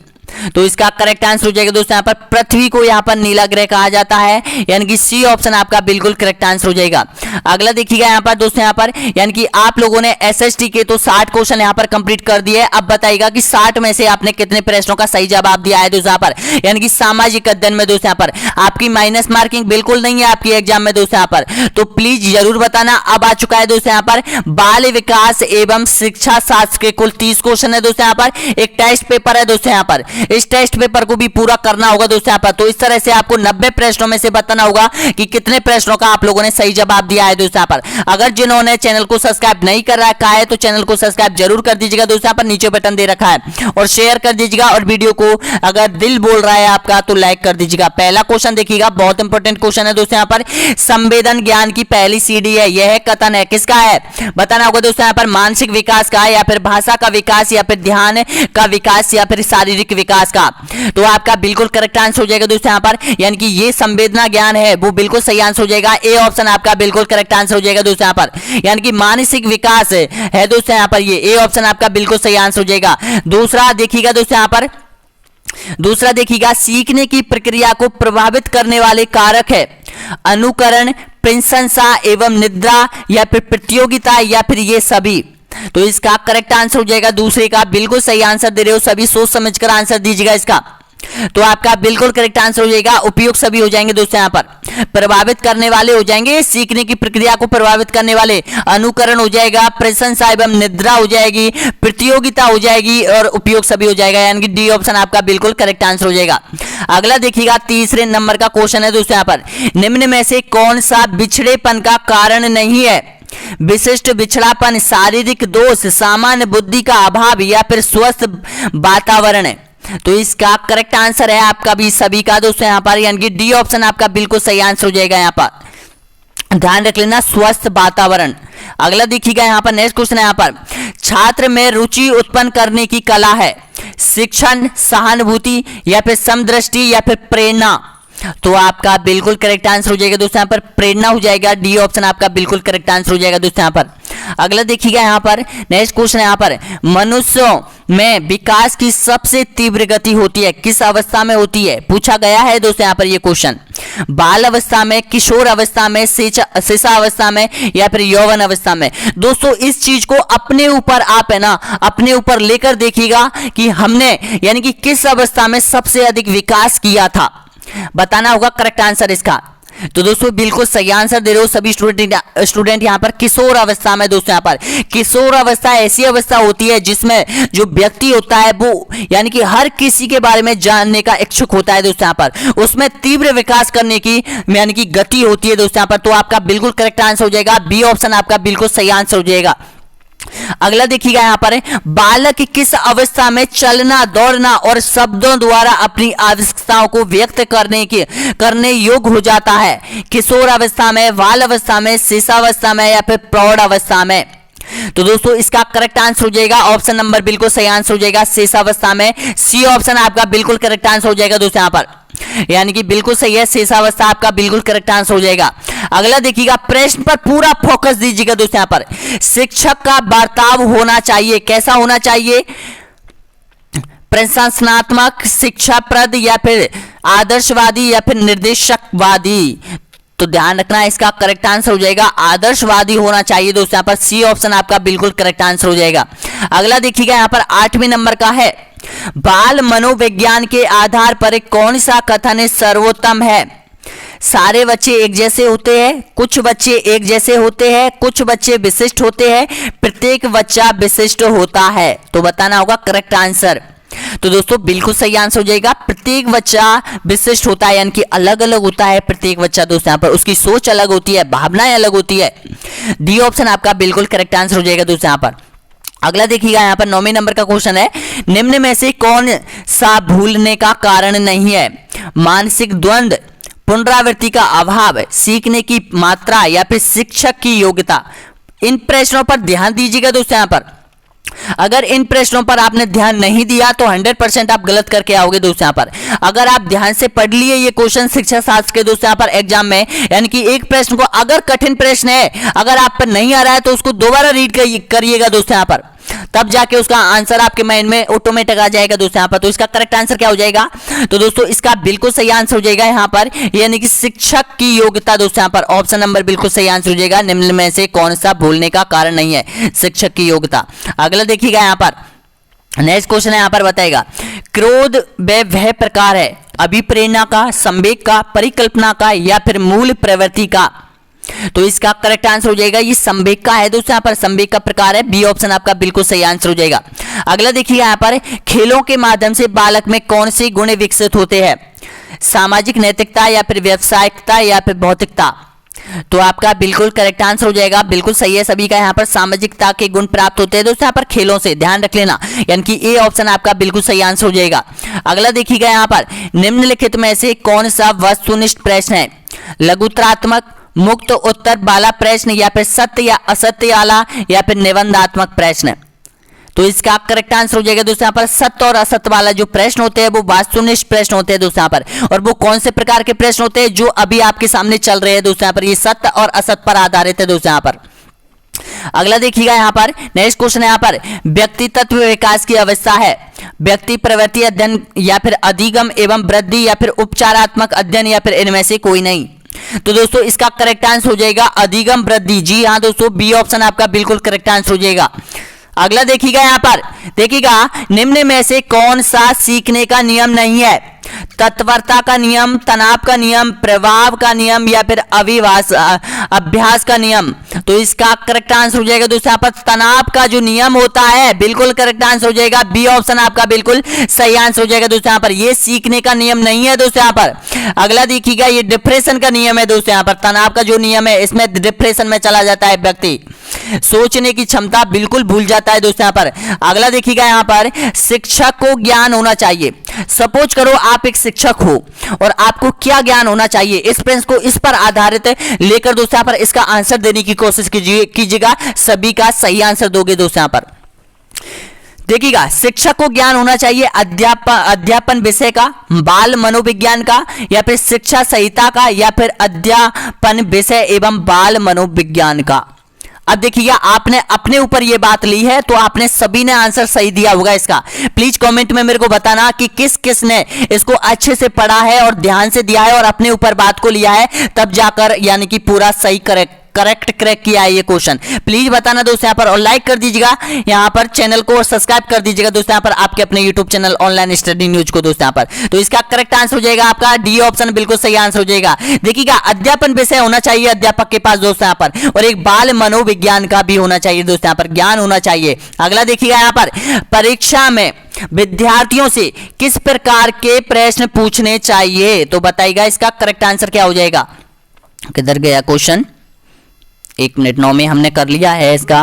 तो इसका करेक्ट आंसर हो जाएगा दोस्तों यहाँ पर पृथ्वी को यहाँ पर नीला ग्रह कहा जाता है, यानी कि सी ऑप्शन आपका बिल्कुल करेक्ट आंसर हो जाएगा। अगला देखिएगा यहाँ पर दोस्तों, यहाँ पर यानी कि आप लोगों ने एसएसटी के तो 60 क्वेश्चन यहाँ पर कंप्लीट कर दिए। अब बताइएगा कि 60 में से आपने कितने प्रश्नों का सही जवाब दिया है दोस्तों यहाँ पर, यानी कि सामाजिक अध्ययन में दोस्तों यहाँ पर आपकी माइनस मार्किंग बिल्कुल नहीं है आपकी एग्जाम में दोस्तों यहाँ पर, तो प्लीज जरूर बताना। अब आ चुका है दोस्तों यहाँ पर बाल विकास एवं शिक्षा शास्त्र के कुल 30 क्वेश्चन है दोस्तों यहाँ पर। एक टेस्ट पेपर है दोस्तों यहाँ पर, इस टेस्ट पेपर को भी पूरा करना होगा दोस्तों यहाँ पर। तो इस तरह से आपको 90 प्रश्नों में से बताना होगा कि कितने प्रश्नों का आप लोगों ने सही जवाब दिया है दोस्तों यहाँ पर। अगर जिन्होंने चैनल को सब्सक्राइब नहीं कर रखा है तो चैनल को सब्सक्राइब जरूर कर दीजिएगा दोस्तों यहाँ पर, नीचे बटन दे रखा है, और शेयर कर दीजिएगा, और वीडियो को अगर दिल बोल रहा है आपका तो लाइक कर दीजिएगा। पहला क्वेश्चन देखिएगा, बहुत इंपॉर्टेंट क्वेश्चन है दोस्तों यहाँ पर, संवेदन ज्ञान की पहली सीढ़ी है, यह कथन है किसका है? बताना होगा दोस्तों यहाँ पर मानसिक विकास का, या फिर भाषा का विकास, या फिर ध्यान का विकास, या फिर शारीरिक विकास का। तो आपका बिल्कुल करेक्ट आंसर हो जाएगा दोस्तों यहाँ पर, यानी कि ये संवेदना ज्ञान है वो बिल्कुल सही आंसर हो जाएगा, ए ऑप्शन आपका बिल्कुल करेक्ट आंसर हो जाएगा दोस्तों यहाँ पर, यानी कि मानसिक विकास है दोस्तों यहाँ पर, ये ए ऑप्शन आपका बिल्कुल सही आंसर हो जाएगा। दूसरा देखिएगा दोस्तों यहाँ पर, दूसरा देखिएगा, सीखने की प्रक्रिया को प्रभावित करने वाले कारक है अनुकरण, प्रशंसा एवं निद्रा, या फिर प्रतियोगिता, या फिर ये सभी। तो इसका करेक्ट आंसर हो जाएगा दूसरे का, बिल्कुल सही आंसर दे रहे हो सभी, सोच समझकर आंसर दीजिएगा इसका। तो आपका बिल्कुल करेक्ट आंसर हो जाएगा उपयुक्त सभी हो जाएंगे दोस्तों यहाँ पर, प्रभावित करने वाले हो जाएंगे, सीखने की प्रक्रिया को प्रभावित करने वाले अनुकरण हो जाएगा, प्रशंसा एवं निद्रा हो जाएगी, प्रतियोगिता हो जाएगी, और उपयुक्त सभी हो जाएगा, यानी कि डी ऑप्शन आपका बिल्कुल करेक्ट आंसर हो जाएगा। अगला देखिएगा, तीसरे नंबर का क्वेश्चन है दोस्तों यहाँ पर, निम्न में से कौन सा बिछड़ेपन का कारण नहीं है? विशिष्ट बिछड़ापन, शारीरिक दोष, सामान्य बुद्धि का अभाव या फिर स्वस्थ वातावरण है। तो इसका करेक्ट आंसर है आपका भी सभी का दोस्तों यहाँ पर, यानी कि डी ऑप्शन आपका बिल्कुल सही आंसर हो जाएगा यहाँ पर। ध्यान रख लेना, स्वस्थ वातावरण। अगला देखिएगा यहाँ पर, नेक्स्ट क्वेश्चन है यहाँ पर, छात्र में रुचि उत्पन्न करने की कला है शिक्षण, सहानुभूति या फिर समदृष्टि या फिर प्रेरणा। तो आपका बिल्कुल करेक्ट आंसर हो जाएगा दोस्तों यहाँ पर प्रेरणा हो जाएगा, डी ऑप्शन आपका बिल्कुल करेक्ट आंसर हो जाएगा दोस्तों यहाँ पर। अगला देखिएगा यहाँ पर, नेक्स्ट क्वेश्चन है यहाँ पर, मनुष्यों में विकास की सबसे तीव्र गति होती है किस अवस्था में होती है, पूछा गया है दोस्तों यहाँ पर ये क्वेश्चन। बाल अवस्था में, किशोर अवस्था में, शिशुअवस्था में या फिर यौवन अवस्था में। दोस्तों इस चीज को अपने ऊपर आप है ना अपने ऊपर लेकर देखिएगा कि हमने यानी कि किस अवस्था में सबसे अधिक विकास किया था, बताना होगा करेक्ट आंसर इसका। तो दोस्तों बिल्कुल सही आंसर दे रहे हो सभी स्टूडेंट यहाँ पर, किशोर अवस्था में। दोस्तों यहाँ पर किशोर अवस्था ऐसी अवस्था होती है जिसमें जो व्यक्ति होता है वो यानी कि हर किसी के बारे में जानने का इच्छुक होता है दोस्तों यहाँ पर, उसमें तीव्र विकास करने की यानी कि गति होती है दोस्तों यहाँ पर। तो आपका बिल्कुल करेक्ट आंसर हो जाएगा, बी ऑप्शन आपका बिल्कुल सही आंसर हो जाएगा। अगला देखिएगा यहाँ पर, बालक किस अवस्था में चलना, दौड़ना और शब्दों द्वारा अपनी आवश्यकताओं को व्यक्त करने योग्य हो जाता है, किशोर अवस्था में, बाल अवस्था में, शिशुअवस्था में या फिर प्रौढ़ अवस्था में। तो दोस्तों इसका करेक्ट आंसर हो जाएगा ऑप्शन नंबर बिल्कुल सही आंसर हो जाएगा, शिशुअवस्था में। सी ऑप्शन आपका बिल्कुल करेक्ट आंसर हो जाएगा दोस्तों यहाँ पर, यानी कि बिल्कुल सही है, शिशुअवस्था आपका बिल्कुल करेक्ट आंसर हो जाएगा। अगला देखिएगा, प्रश्न पर पूरा फोकस दीजिएगा दोस्तों यहाँ पर, शिक्षक का बर्ताव होना चाहिए कैसा होना चाहिए, प्रशंसात्मक, शिक्षाप्रद या फिर आदर्शवादी या फिर निर्देशकवादी। तो ध्यान रखना इसका करेक्ट आंसर हो जाएगा आदर्शवादी होना चाहिए दोस्तों यहाँ पर, सी ऑप्शन आपका बिल्कुल करेक्ट आंसर हो जाएगा। अगला देखिएगा यहाँ पर 8वें नंबर का है, बाल मनोविज्ञान के आधार पर कौन सा कथन सर्वोत्तम है, सारे बच्चे एक जैसे होते हैं, कुछ बच्चे एक जैसे होते हैं, कुछ बच्चे विशिष्ट होते हैं, प्रत्येक बच्चा विशिष्ट होता है। तो बताना होगा करेक्ट आंसर। तो दोस्तों बिल्कुल सही आंसर हो जाएगा, प्रत्येक बच्चा विशिष्ट होता है, यानी कि अलग अलग होता है प्रत्येक बच्चा दोस्तों यहाँ पर, उसकी सोच अलग होती है, भावनाएं अलग होती है। डी ऑप्शन आपका बिल्कुल करेक्ट आंसर हो जाएगा दोस्तों यहाँ पर। अगला देखिएगा यहाँ पर 9वें नंबर का क्वेश्चन है, निम्न में से कौन सा भूलने का कारण नहीं है, मानसिक द्वंद्व, पुनरावृत्ति का अभाव, सीखने की मात्रा या फिर शिक्षक की योग्यता। इन प्रश्नों पर ध्यान दीजिएगा दोस्तों यहाँ पर, अगर इन प्रश्नों पर आपने ध्यान नहीं दिया तो 100% आप गलत करके आओगे दोस्तों यहाँ पर। अगर आप ध्यान से पढ़ लिए ये क्वेश्चन शिक्षा शास्त्र के दोस्तों यहाँ पर एग्जाम में, यानी कि एक प्रश्न को अगर कठिन प्रश्न है अगर आप पर नहीं आ रहा है तो उसको दोबारा रीड करिएगा दोस्तों यहाँ पर, तब जाके उसका आंसर आपके माइंड में ऑटोमेटिक आ जाएगा दोस्तों यहाँ पर। तो इसका करेक्ट आंसर क्या हो जाएगा, तो दोस्तों इसका बिल्कुल सही आंसर हो जाएगा यहाँ पर, यानी कि शिक्षक की योग्यता दोस्तों यहाँ पर, ऑप्शन नंबर बिल्कुल सही आंसर हो जाएगा, निम्न में से कौन सा भूलने का कारण नहीं है, शिक्षक की योग्यता। अगला देखिएगा यहाँ पर नेक्स्ट क्वेश्चन है यहाँ पर बताएगा, क्रोध वह प्रकार है अभिप्रेरणा का, संवेग का, परिकल्पना का या फिर मूल प्रवृत्ति का। तो इसका करेक्ट आंसर हो जाएगा ये संवेग का है दोस्तों यहाँ पर, संवेग का प्रकार है, बी ऑप्शन आपका बिल्कुल सही आंसर हो जाएगा। अगला देखिए यहाँ पर, खेलों के माध्यम से बालक में कौन से गुण विकसित होते हैं, सामाजिक नैतिकता या फिर व्यावसायिकता या फिर भौतिकता। तो आपका बिल्कुल करेक्ट आंसर हो जाएगा, बिल्कुल सही है सभी का, यहाँ पर सामाजिकता के गुण प्राप्त होते हैं दोस्तों यहाँ पर खेलों से, ध्यान रख लेना, यानी कि ए ऑप्शन आपका बिल्कुल सही आंसर हो जाएगा। अगला देखिएगा यहाँ पर, निम्नलिखित में से कौन सा वस्तुनिष्ठ प्रश्न है, लघुत्तरात्मक, मुक्त उत्तर वाला प्रश्न या फिर सत्य या असत्य वाला या फिर निबंधात्मक प्रश्न। तो इसका करेक्ट आंसर हो जाएगा दोस्तों यहाँ पर, सत्य और असत्य वाला जो प्रश्न होते हैं वो वास्तुनिष्ठ प्रश्न होते हैं दोस्तों यहाँ पर। और वो कौन से प्रकार के प्रश्न होते हैं, जो अभी आपके सामने चल रहे हैं दोस्तों यहाँ पर, ये सत्य और असत्य पर आधारित है दोस्तों यहाँ पर। अगला देखिएगा यहाँ पर नेक्स्ट क्वेश्चन है यहाँ पर, व्यक्ति तत्व विकास की अवस्था है, व्यक्ति प्रवृत्ति अध्ययन या फिर अधिगम एवं वृद्धि या फिर उपचारात्मक अध्ययन या फिर इनमें से कोई नहीं। तो दोस्तों इसका करेक्ट आंसर हो जाएगा अधिगम वृद्धि, जी हाँ दोस्तों, बी ऑप्शन आपका बिल्कुल करेक्ट आंसर हो जाएगा। अगला देखिएगा यहाँ पर, देखिएगा निम्न में से कौन सा सीखने का नियम नहीं है, तत्परता का नियम, तनाव का नियम, प्रभाव का नियम या फिर अभ्यास का नियम। तो इसका करेक्ट आंसर हो जाएगा दोस्तों यहाँ पर तनाव का जो नियम होता है, बिल्कुल करेक्ट आंसर हो जाएगा। बी ऑप्शन आपका बिल्कुल सही आंसर हो जाएगा दोस्तों यहाँ पर। ये सीखने का नियम नहीं है दोस्तों यहाँ पर। अगला देखिएगा, ये डिप्रेशन का नियम है दोस्तों यहाँ पर। तनाव का जो नियम है इसमें डिप्रेशन में चला जाता है व्यक्ति, सोचने की क्षमता बिल्कुल भूल जाता है दोस्तों यहाँ पर। अगला देखिएगा यहाँ पर, शिक्षक को ज्ञान होना चाहिए। सपोज करो आप एक शिक्षक हो और आपको क्या ज्ञान होना चाहिए, इस प्रश्न को इस पर आधारित लेकर दोस्तों यहाँ पर इसका आंसर देने की कोशिश कीजिएगा। सभी का सही आंसर दोगे दोस्तों यहाँ पर। देखिएगा, शिक्षक को ज्ञान होना चाहिए अध्यापन विषय का, बाल मनोविज्ञान का या फिर शिक्षा संहिता का या फिर अध्यापन विषय एवं बाल मनोविज्ञान का। अब देखिएगा, आपने अपने ऊपर ये बात ली है तो आपने सभी ने आंसर सही दिया होगा इसका। प्लीज कमेंट में मेरे को बताना कि किस किस ने इसको अच्छे से पढ़ा है और ध्यान से दिया है और अपने ऊपर बात को लिया है, तब जाकर यानी कि पूरा सही करेक्ट क्रैक किया है ये क्वेश्चन। प्लीज बताना दोस्तों यहाँ पर, और लाइक कर दीजिएगा यहाँ पर चैनल को और सब्सक्राइब कर दीजिएगा दोस्तों यहाँ पर आपके अपने YouTube channel online study news को दोस्तों यहाँ पर। तो इसका करेक्ट आंसर हो जाएगा आपका डी ऑप्शन, बिल्कुल सही आंसर हो जाएगा। देखिएगा, अध्यापन विषय होना चाहिए अध्यापक के पास दोस्तों यहाँ पर, और एक बाल मनोविज्ञान का भी होना चाहिए दोस्तों यहाँ पर, ज्ञान होना चाहिए। अगला देखिएगा यहाँ पर, परीक्षा में विद्यार्थियों से किस प्रकार के प्रश्न पूछने चाहिए। तो बताइएगा इसका करेक्ट आंसर क्या हो जाएगा। किधर गया क्वेश्चन, 1 मिनट 9 में हमने कर लिया है इसका।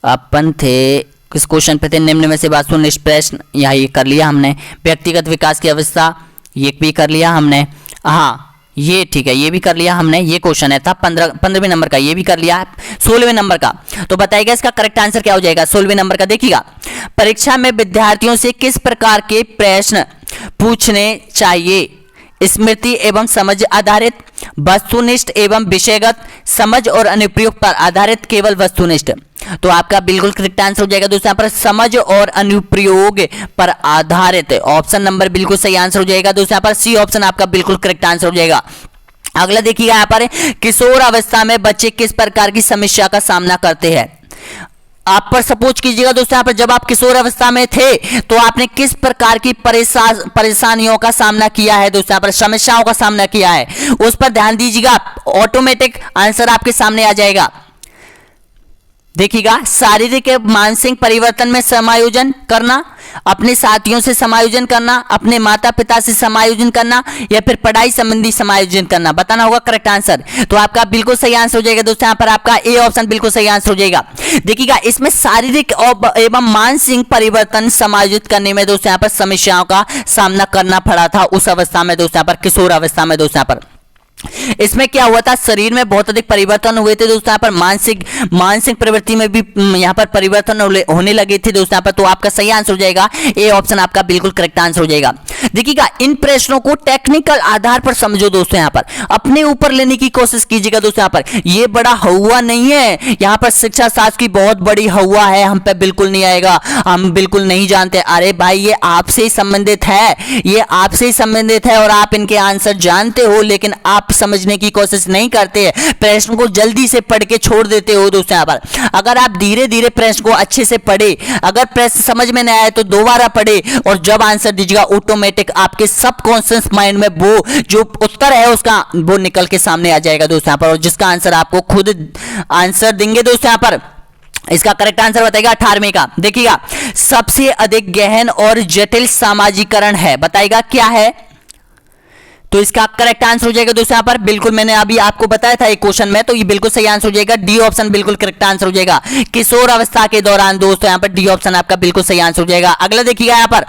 अपन थे किस क्वेश्चन पे थे, निम्न में से वस्तुनिष्ठ प्रश्न, यहाँ ये कर लिया हमने। व्यक्तिगत विकास की अवस्था, ये भी कर लिया हमने। हाँ ये ठीक है, ये भी कर लिया हमने। ये क्वेश्चन है था 15वें नंबर का, ये भी कर लिया। 16वें नंबर का, तो बताइएगा इसका करेक्ट आंसर क्या हो जाएगा 16वें नंबर का। देखिएगा, परीक्षा में विद्यार्थियों से किस प्रकार के प्रश्न पूछने चाहिए, स्मृति एवं समझ आधारित, वस्तुनिष्ठ एवं विषयगत, समझ और अनुप्रयोग पर आधारित, केवल वस्तुनिष्ठ। तो आपका बिल्कुल करेक्ट आंसर हो जाएगा दोस्तों यहाँ पर समझ और अनुप्रयोग पर आधारित। ऑप्शन नंबर बिल्कुल सही आंसर हो जाएगा दोस्तों यहाँ पर, सी ऑप्शन आपका बिल्कुल करेक्ट आंसर हो जाएगा। अगला देखिएगा यहाँ पर, किशोर अवस्था में बच्चे किस प्रकार की समस्या का सामना करते हैं। आप पर सपोज कीजिएगा दोस्तों यहाँ पर, जब आप किशोर अवस्था में थे तो आपने किस प्रकार की परेशानियों का सामना किया है दोस्तों यहाँ पर, समस्याओं का सामना किया है, उस पर ध्यान दीजिएगा। ऑटोमेटिक आंसर आपके सामने आ जाएगा। देखिएगा, शारीरिक एवं मानसिक परिवर्तन में समायोजन करना, अपने साथियों से समायोजन करना, अपने माता पिता से समायोजन करना या फिर पढ़ाई संबंधी समायोजन करना, बताना होगा करेक्ट आंसर। तो आपका बिल्कुल सही आंसर हो जाएगा दोस्तों यहाँ पर, आपका ए ऑप्शन बिल्कुल सही आंसर हो जाएगा। देखिएगा, इसमें शारीरिक एवं मानसिक परिवर्तन समायोजित करने में दोस्तों यहाँ पर समस्याओं का सामना करना पड़ा था उस अवस्था में दोस्तों यहाँ पर, किशोर अवस्था में दोस्तों यहाँ पर। इसमें क्या हुआ था, शरीर में बहुत अधिक परिवर्तन हुए थे दोस्तों यहाँ पर, मानसिक प्रवृत्ति में भी यहाँ पर परिवर्तन होने लगे थे दोस्तों यहाँ पर। तो आपका सही आंसर हो जाएगा ए ऑप्शन, आपका बिल्कुल करेक्ट आंसर हो जाएगा। देखिएगा, इन प्रश्नों को टेक्निकल आधार पर समझो दोस्तों यहाँ पर, अपने ऊपर लेने की कोशिश कीजिएगा दोस्तों यहाँ पर। ये बड़ा हवा नहीं है यहाँ पर, शिक्षा शास्त्र की बहुत बड़ी हवा है, हम पे बिल्कुल नहीं आएगा, हम बिल्कुल नहीं जानते। अरे भाई, ये आपसे ही संबंधित है, ये आपसे ही संबंधित है और आप इनके आंसर जानते हो, लेकिन आप समझने की कोशिश नहीं करते हैं, प्रश्न को जल्दी से पढ़ के छोड़ देते हो दोस्तों यहाँ पर। अगर आप धीरे धीरे प्रश्न को अच्छे से पढ़े, अगर प्रश्न समझ में नहीं आए तो दोबारा पढ़े और जब आंसर दीजिएगा ऑटोमेटिक आपके सबकॉन्शियस माइंड में वो जो उत्तर है उसका वो निकल के सामने आ जाएगा दोस्तों यहाँ पर, और जिसका आंसर आपको खुद आंसर देंगे दोस्तों यहाँ पर। इसका करेक्ट आंसर बताएगा 18वें का। देखिएगा, सबसे अधिक गहन और जटिल सामाजिकरण है, बताएगा क्या है। तो इसका करेक्ट आंसर हो जाएगा दोस्तों यहाँ पर, बिल्कुल मैंने अभी आपको बताया था एक क्वेश्चन में, तो ये बिल्कुल सही आंसर हो जाएगा, डी ऑप्शन बिल्कुल करेक्ट आंसर हो जाएगा। किशोर अवस्था के दौरान दोस्तों यहाँ पर डी ऑप्शन आपका बिल्कुल सही आंसर हो जाएगा। अगला देखिएगा यहाँ पर,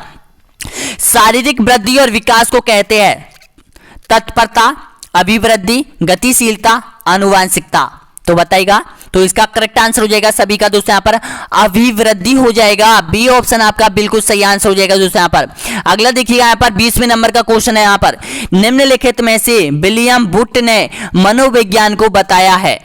शारीरिक वृद्धि और विकास को कहते हैं तत्परता, अभिवृद्धि, गतिशीलता, आनुवांशिकता। तो बताइएगा, तो इसका करेक्ट आंसर हो जाएगा सभी का दोस्तों यहाँ पर अभिवृद्धि हो जाएगा, बी ऑप्शन आपका बिल्कुल सही आंसर हो जाएगा दोस्तों यहाँ पर। अगला देखिएगा यहाँ पर 20वें नंबर का क्वेश्चन है यहाँ पर, निम्नलिखित में से विलियम बुट ने मनोविज्ञान को बताया है,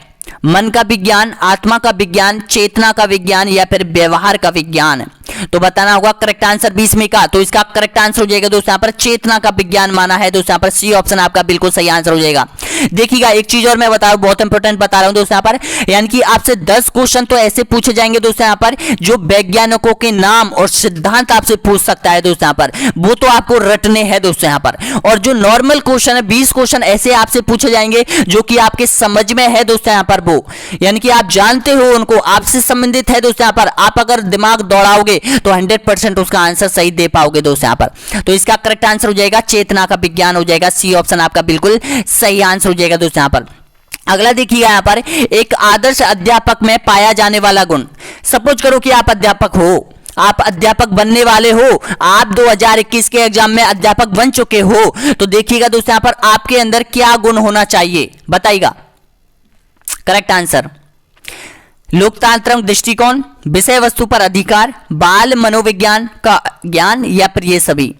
मन का विज्ञान, आत्मा का विज्ञान, चेतना का विज्ञान या फिर व्यवहार का विज्ञान। तो बताना होगा करेक्ट आंसर 20 में का। तो इसका करेक्ट आंसर हो जाएगा दोस्तों यहाँ पर चेतना का विज्ञान माना है दोस्तों यहाँ पर सी ऑप्शन आपका बिल्कुल सही आंसर हो जाएगा। देखिएगा एक चीज और मैं बता रहा हूं, बहुत इंपॉर्टेंट बता रहा हूं दोस्तों यहाँ पर, यानी कि आपसे 10 क्वेश्चन तो ऐसे पूछे जाएंगे दोस्तों यहाँ पर जो वैज्ञानिकों के नाम और सिद्धांत आपसे पूछ सकता है दोस्तों यहाँ पर, वो तो आपको रटने हैं दोस्तों यहाँ पर। और जो नॉर्मल क्वेश्चन है 20 क्वेश्चन ऐसे आपसे पूछे जाएंगे जो कि आपके समझ में है दोस्तों यहाँ पर, वो यानी कि आप जानते हो उनको, आपसे संबंधित है दोस्तों यहाँ पर। आप अगर दिमाग दौड़ाओगे तो 100% उसका आंसर सही दे पाओगे दोस्तों यहाँ पर। तो इसका करेक्ट आंसर हो जाएगा चेतना का विज्ञान हो जाएगा, सी ऑप्शन आपका बिल्कुल सही आंसर हो जाएगा दोस्तों यहाँ पर। अगला देखिएगा यहाँ पर, एक आदर्श अध्यापक में पाया जाने वाला गुण। सपोज करो कि आप अध्यापक हो, आप अध्यापक बनने वाले हो, आप 2021 के एग्जाम में अध्यापक बन चुके हो, तो देखिएगा दोस्तों यहाँ पर आपके अंदर क्या गुण होना चाहिए, बताइएगा। करेक्ट आंसर लोकतांत्रिक दृष्टिकोण, विषय वस्तु पर अधिकार, बाल मनोविज्ञान का ज्ञान, या फिर ये सभी।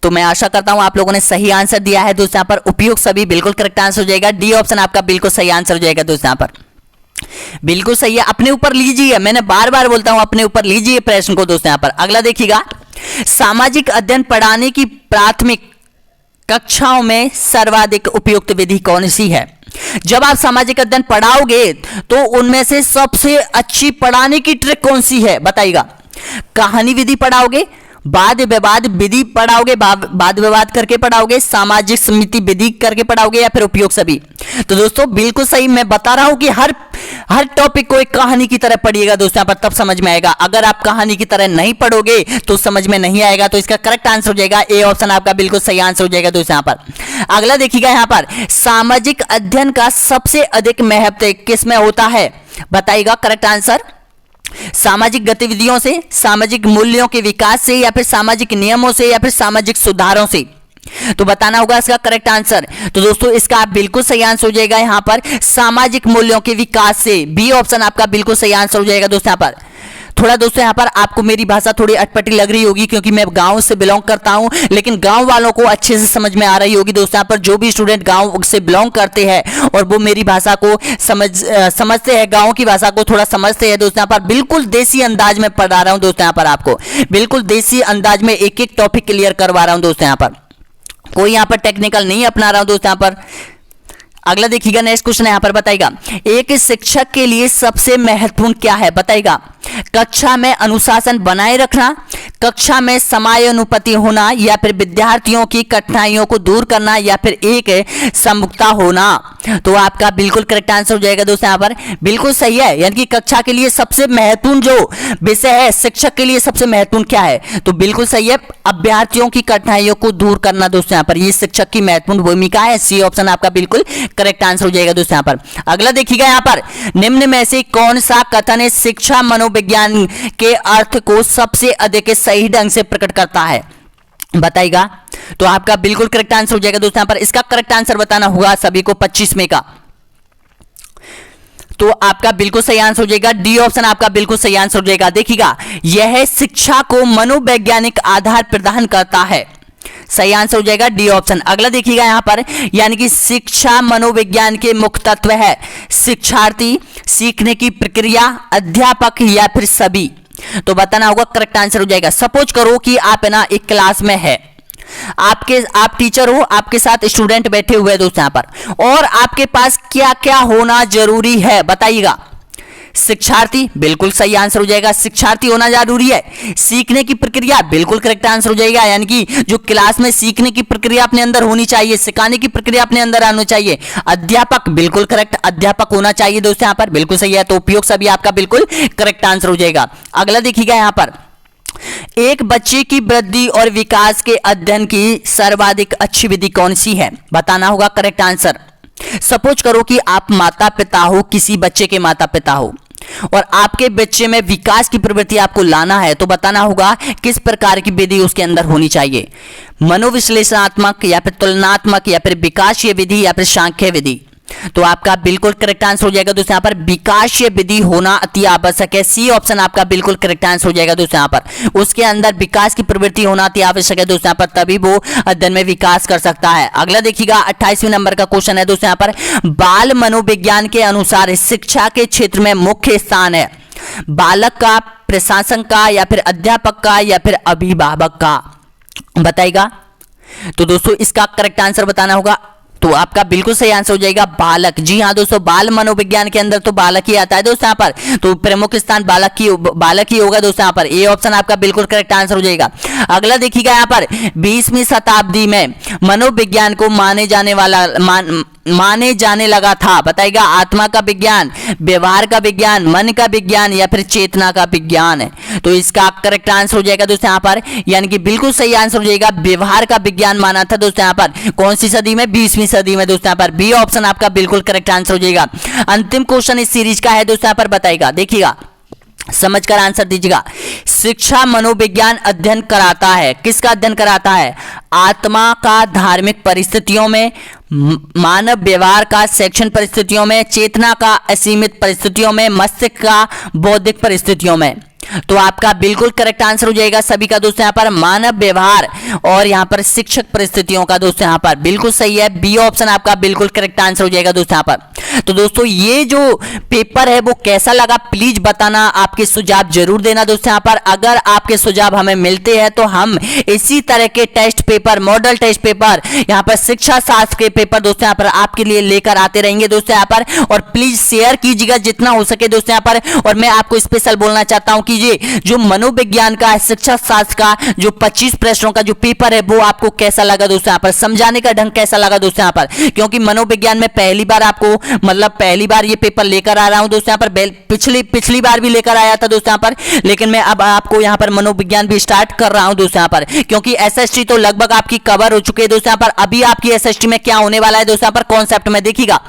तो मैं आशा करता हूं आप लोगों ने सही आंसर दिया है दोस्तों यहाँ पर, उपयुक्त सभी बिल्कुल करेक्ट आंसर हो जाएगा। डी ऑप्शन आपका बिल्कुल सही आंसर हो जाएगा दोस्तों यहाँ पर, बिल्कुल सही है। अपने ऊपर लीजिए, मैंने बार बार बोलता हूं अपने ऊपर लीजिए प्रश्न को दोस्तों यहाँ पर। अगला देखिएगा, सामाजिक अध्ययन पढ़ाने की प्राथमिक कक्षाओं में सर्वाधिक उपयुक्त विधि कौन सी है। जब आप सामाजिक अध्ययन पढ़ाओगे तो उनमें से सबसे अच्छी पढ़ाने की ट्रिक कौन सी है, बताइएगा। कहानी विधि पढ़ाओगे, वाद विवाद विधि पढ़ाओगे, वाद विवाद करके पढ़ाओगे, सामाजिक समिति विधि करके पढ़ाओगे, या फिर उपयुक्त सभी। तो दोस्तों बिल्कुल सही मैं बता रहा हूं कि हर टॉपिक को एक कहानी की तरह पढ़िएगा दोस्तों यहाँ पर, तब समझ में आएगा। अगर आप कहानी की तरह नहीं पढ़ोगे तो समझ में नहीं आएगा। तो इसका करेक्ट आंसर हो जाएगा ए ऑप्शन आपका बिल्कुल सही आंसर हो जाएगा दोस्तों यहाँ पर। अगला देखिएगा यहाँ पर, सामाजिक अध्ययन का सबसे अधिक महत्व किस में होता है, बताइएगा। करेक्ट आंसर सामाजिक गतिविधियों से, सामाजिक मूल्यों के विकास से, या फिर सामाजिक नियमों से, या फिर सामाजिक सुधारों से। तो बताना होगा इसका करेक्ट आंसर। तो दोस्तों इसका आप बिल्कुल सही आंसर हो जाएगा यहाँ पर सामाजिक मूल्यों के विकास से, बी ऑप्शन आपका बिल्कुल सही आंसर हो जाएगा दोस्तों यहाँ पर। थोड़ा दोस्तों यहाँ पर आपको मेरी भाषा थोड़ी अटपटी लग रही होगी क्योंकि मैं गांव से बिलोंग करता हूं, लेकिन गांव वालों को अच्छे से समझ में आ रही होगी दोस्तों यहाँ पर। जो भी स्टूडेंट गांव से बिलोंग करते हैं और वो मेरी भाषा को समझते हैं, गांव की भाषा को थोड़ा समझते हैं दोस्तों यहाँ पर, बिल्कुल देसी अंदाज में पढ़ा रहा हूँ दोस्तों यहाँ पर आपको, बिल्कुल देसी अंदाज में एक एक टॉपिक क्लियर करवा रहा हूँ दोस्तों यहाँ पर, कोई यहाँ पर टेक्निकल नहीं अपना रहा हूँ दोस्तों यहाँ पर। अगला देखिएगा, नेक्स्ट क्वेश्चन यहाँ पर बताइएगा, एक शिक्षक के लिए सबसे महत्वपूर्ण क्या है, बताइएगा। कक्षा में अनुशासन बनाए रखना, कक्षा में समानुपाती होना, या फिर विद्यार्थियों की कठिनाइयों को दूर करना, या फिर एक सम्मुखता होना। तो आपका बिल्कुल करेक्ट आंसर हो जाएगा दोस्तों यहाँ पर, बिल्कुल सही है। यानी कि कक्षा के लिए सबसे महत्वपूर्ण जो विषय है, शिक्षक के लिए सबसे महत्वपूर्ण क्या है, तो बिल्कुल सही है, अभ्यर्थियों की कठिनाइयों को दूर करना दोस्तों यहाँ पर, ये शिक्षक की महत्वपूर्ण भूमिका है। सी ऑप्शन आपका बिल्कुल करेक्ट आंसर हो जाएगा दोस्तों यहाँ पर। अगला देखिएगा यहाँ पर, निम्न में से कौन सा कथन शिक्षा मनोविज्ञान के अर्थ को सबसे अधिक सही ढंग से प्रकट करता है, बताइएगा। तो आपका बिल्कुल करेक्ट आंसर हो जाएगा दोस्तों यहाँ पर। इसका करेक्ट आंसर बताना होगा सभी को 25 में का। तो आपका बिल्कुल सही आंसर हो जाएगा, डी ऑप्शन आपका बिल्कुल सही आंसर हो जाएगा। देखिएगा, यह शिक्षा को मनोवैज्ञानिक आधार प्रदान करता है, सही आंसर हो जाएगा डी ऑप्शन। अगला देखिएगा यहाँ पर, यानी कि शिक्षा मनोविज्ञान के मुख्य तत्व है शिक्षार्थी, सीखने की प्रक्रिया, अध्यापक, या फिर सभी। तो बताना होगा करेक्ट आंसर हो जाएगा। सपोज करो कि आप ना एक क्लास में है, आप टीचर हो, आपके साथ स्टूडेंट बैठे हुए हैं दोस्तों यहाँ पर, और आपके पास क्या क्या होना जरूरी है, बताइएगा। शिक्षार्थी, बिल्कुल सही आंसर हो जाएगा, शिक्षार्थी होना जरूरी है। सीखने की प्रक्रिया, बिल्कुल करेक्ट आंसर हो जाएगा, यानी कि जो क्लास में सीखने की प्रक्रिया अपने अंदर होनी चाहिए, सिखाने की प्रक्रिया अपने अंदर आनी चाहिए। अध्यापक, बिल्कुल करेक्ट, अध्यापक होना चाहिए दोस्तों यहाँ पर, बिल्कुल सही है। तो उपयोग सभी आपका बिल्कुल करेक्ट आंसर हो जाएगा। अगला देखिएगा यहाँ पर, एक बच्चे की वृद्धि और विकास के अध्ययन की सर्वाधिक अच्छी विधि कौन सी है, बताना होगा करेक्ट आंसर। सपोज करो कि आप माता पिता हो, किसी बच्चे के माता पिता हो, और आपके बच्चे में विकास की प्रवृत्ति आपको लाना है, तो बताना होगा किस प्रकार की विधि उसके अंदर होनी चाहिए। मनोविश्लेषणात्मक, या फिर तुलनात्मक, या फिर विकासीय विधि, या फिर सांख्य विधि। तो आपका बिल्कुल करेक्ट आंसर हो जाएगा दोस्तों यहाँ पर, विकासीय विधि होना अति आवश्यक है। सी ऑप्शन आपका बिल्कुल करेक्ट आंसर हो जाएगा दोस्तों यहाँ पर, उसके अंदर विकास की प्रवृत्ति होना अति आवश्यक है दोस्तों यहाँ पर, तभी वो अध्ययन में विकास कर सकता है। अगला देखिएगा, 28वें नंबर का क्वेश्चन है दोस्तों यहाँ पर, बाल मनोविज्ञान के अनुसार शिक्षा के क्षेत्र में मुख्य स्थान है बालक का प्रशासन का, या फिर अध्यापक का, या फिर अभिभावक का? बताइएगा। तो दोस्तों इसका करेक्ट आंसर बताना होगा। तो आपका बिल्कुल सही आंसर हो जाएगा बालक। जी हाँ दोस्तों, बाल मनोविज्ञान के अंदर तो बालक ही आता है दोस्तों यहाँ पर, तो प्रमुख स्थान बालक ही होगा दोस्तों यहाँ पर। ये ऑप्शन आपका बिल्कुल करेक्ट आंसर हो जाएगा। अगला देखिएगा यहाँ पर, 20वीं शताब्दी में मनोविज्ञान को माने जाने लगा था। बताइएगा, आत्मा का विज्ञान, व्यवहार का विज्ञान, मन का विज्ञान, या फिर चेतना का विज्ञान? तो इसका करेक्ट आंसर हो जाएगा दोस्तों यहाँ पर, यानी कि बिल्कुल सही आंसर हो जाएगा, व्यवहार का विज्ञान माना था दोस्तों यहाँ पर। कौन सी सदी में? 20वीं सदी में दोस्तों यहाँ पर। बी ऑप्शन आपका बिल्कुल करेक्ट आंसर हो जाएगा। अंतिम क्वेश्चन इस सीरीज का है दोस्तों यहाँ पर, बताइएगा, देखिएगा, समझकर आंसर दीजिएगा। शिक्षा मनोविज्ञान अध्ययन कराता है, किसका अध्ययन कराता है? आत्मा का धार्मिक परिस्थितियों में, मानव व्यवहार का शैक्षणिक परिस्थितियों में, चेतना का असीमित परिस्थितियों में, मस्तिष्क का बौद्धिक परिस्थितियों में? तो आपका बिल्कुल करेक्ट आंसर हो जाएगा सभी का दोस्तों यहाँ पर, मानव व्यवहार और यहाँ पर शिक्षक परिस्थितियों का दोस्तों यहाँ पर। बिल्कुल सही है, बी ऑप्शन आपका बिल्कुल करेक्ट आंसर हो जाएगा दोस्तों यहाँ पर। तो दोस्तों ये जो पेपर है वो कैसा लगा प्लीज बताना, आपके सुझाव जरूर देना दोस्तों यहाँ पर। अगर आपके सुझाव हमें मिलते हैं तो हम इसी तरह के test paper, model test paper, यहाँ पर शिक्षा शास्त्र के पेपर दोस्तों यहाँ पर आपके लिए लेकर आते रहेंगे दोस्तों यहाँ पर। और प्लीज शेयर कीजिएगा जितना हो सके दोस्तों यहाँ पर। और मैं आपको स्पेशल बोलना चाहता हूँ कि ये जो मनोविज्ञान का, शिक्षा शास्त्र का जो 25 प्रश्नों का जो पेपर है वो आपको कैसा लगा दोस्तों यहाँ पर, समझाने का ढंग कैसा लगा दोस्तों यहाँ पर। क्योंकि मनोविज्ञान में पहली बार आपको, मतलब पहली बार ये पेपर लेकर आ रहा हूं दोस्तों यहाँ पर। पिछली बार भी लेकर आया था दोस्तों यहाँ पर, लेकिन मैं अब आपको यहाँ पर मनोविज्ञान भी स्टार्ट कर रहा हूं दोस्तों यहाँ पर। क्योंकि एसएसटी तो लगभग आपकी कवर हो चुकी है दोस्तों यहाँ पर। अभी आपकी एसएसटी में क्या होने वाला है दोस्तों यहाँ पर, कॉन्सेप्ट में देखिएगा,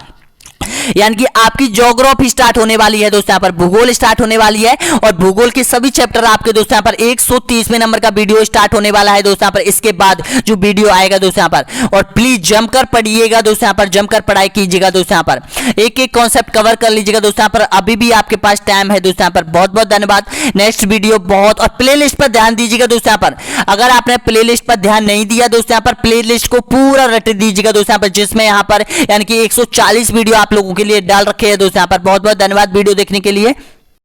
यानी कि आपकी ज्योग्राफी स्टार्ट होने वाली है दोस्तों यहाँ पर, भूगोल स्टार्ट होने वाली है। और भूगोल के सभी चैप्टर आपके दोस्तों यहाँ पर 130वें नंबर का वीडियो स्टार्ट होने वाला है दोस्तों यहाँ पर, इसके बाद जो वीडियो आएगा दोस्तों यहाँ पर। और प्लीज जमकर पढ़िएगा दोस्तों यहाँ पर, जमकर पढ़ाई कीजिएगा दोस्तों यहाँ पर, एक एक कॉन्सेप्ट कवर कर लीजिएगा दोस्तों यहाँ पर। अभी भी आपके पास टाइम है दोस्तों यहाँ पर। बहुत बहुत धन्यवाद। नेक्स्ट वीडियो बहुत, और प्ले लिस्ट पर ध्यान दीजिएगा दोस्तों यहाँ पर। अगर आपने प्ले लिस्ट पर ध्यान नहीं दिया दोस्तों यहाँ पर, प्ले लिस्ट को पूरा रट दीजिएगा दोस्तों यहाँ पर, जिसमें यहाँ पर यानी कि 140 वीडियो आप लोगों के लिए डाल रखे हैं दोस्तों यहाँ पर। बहुत बहुत धन्यवाद वीडियो देखने के लिए।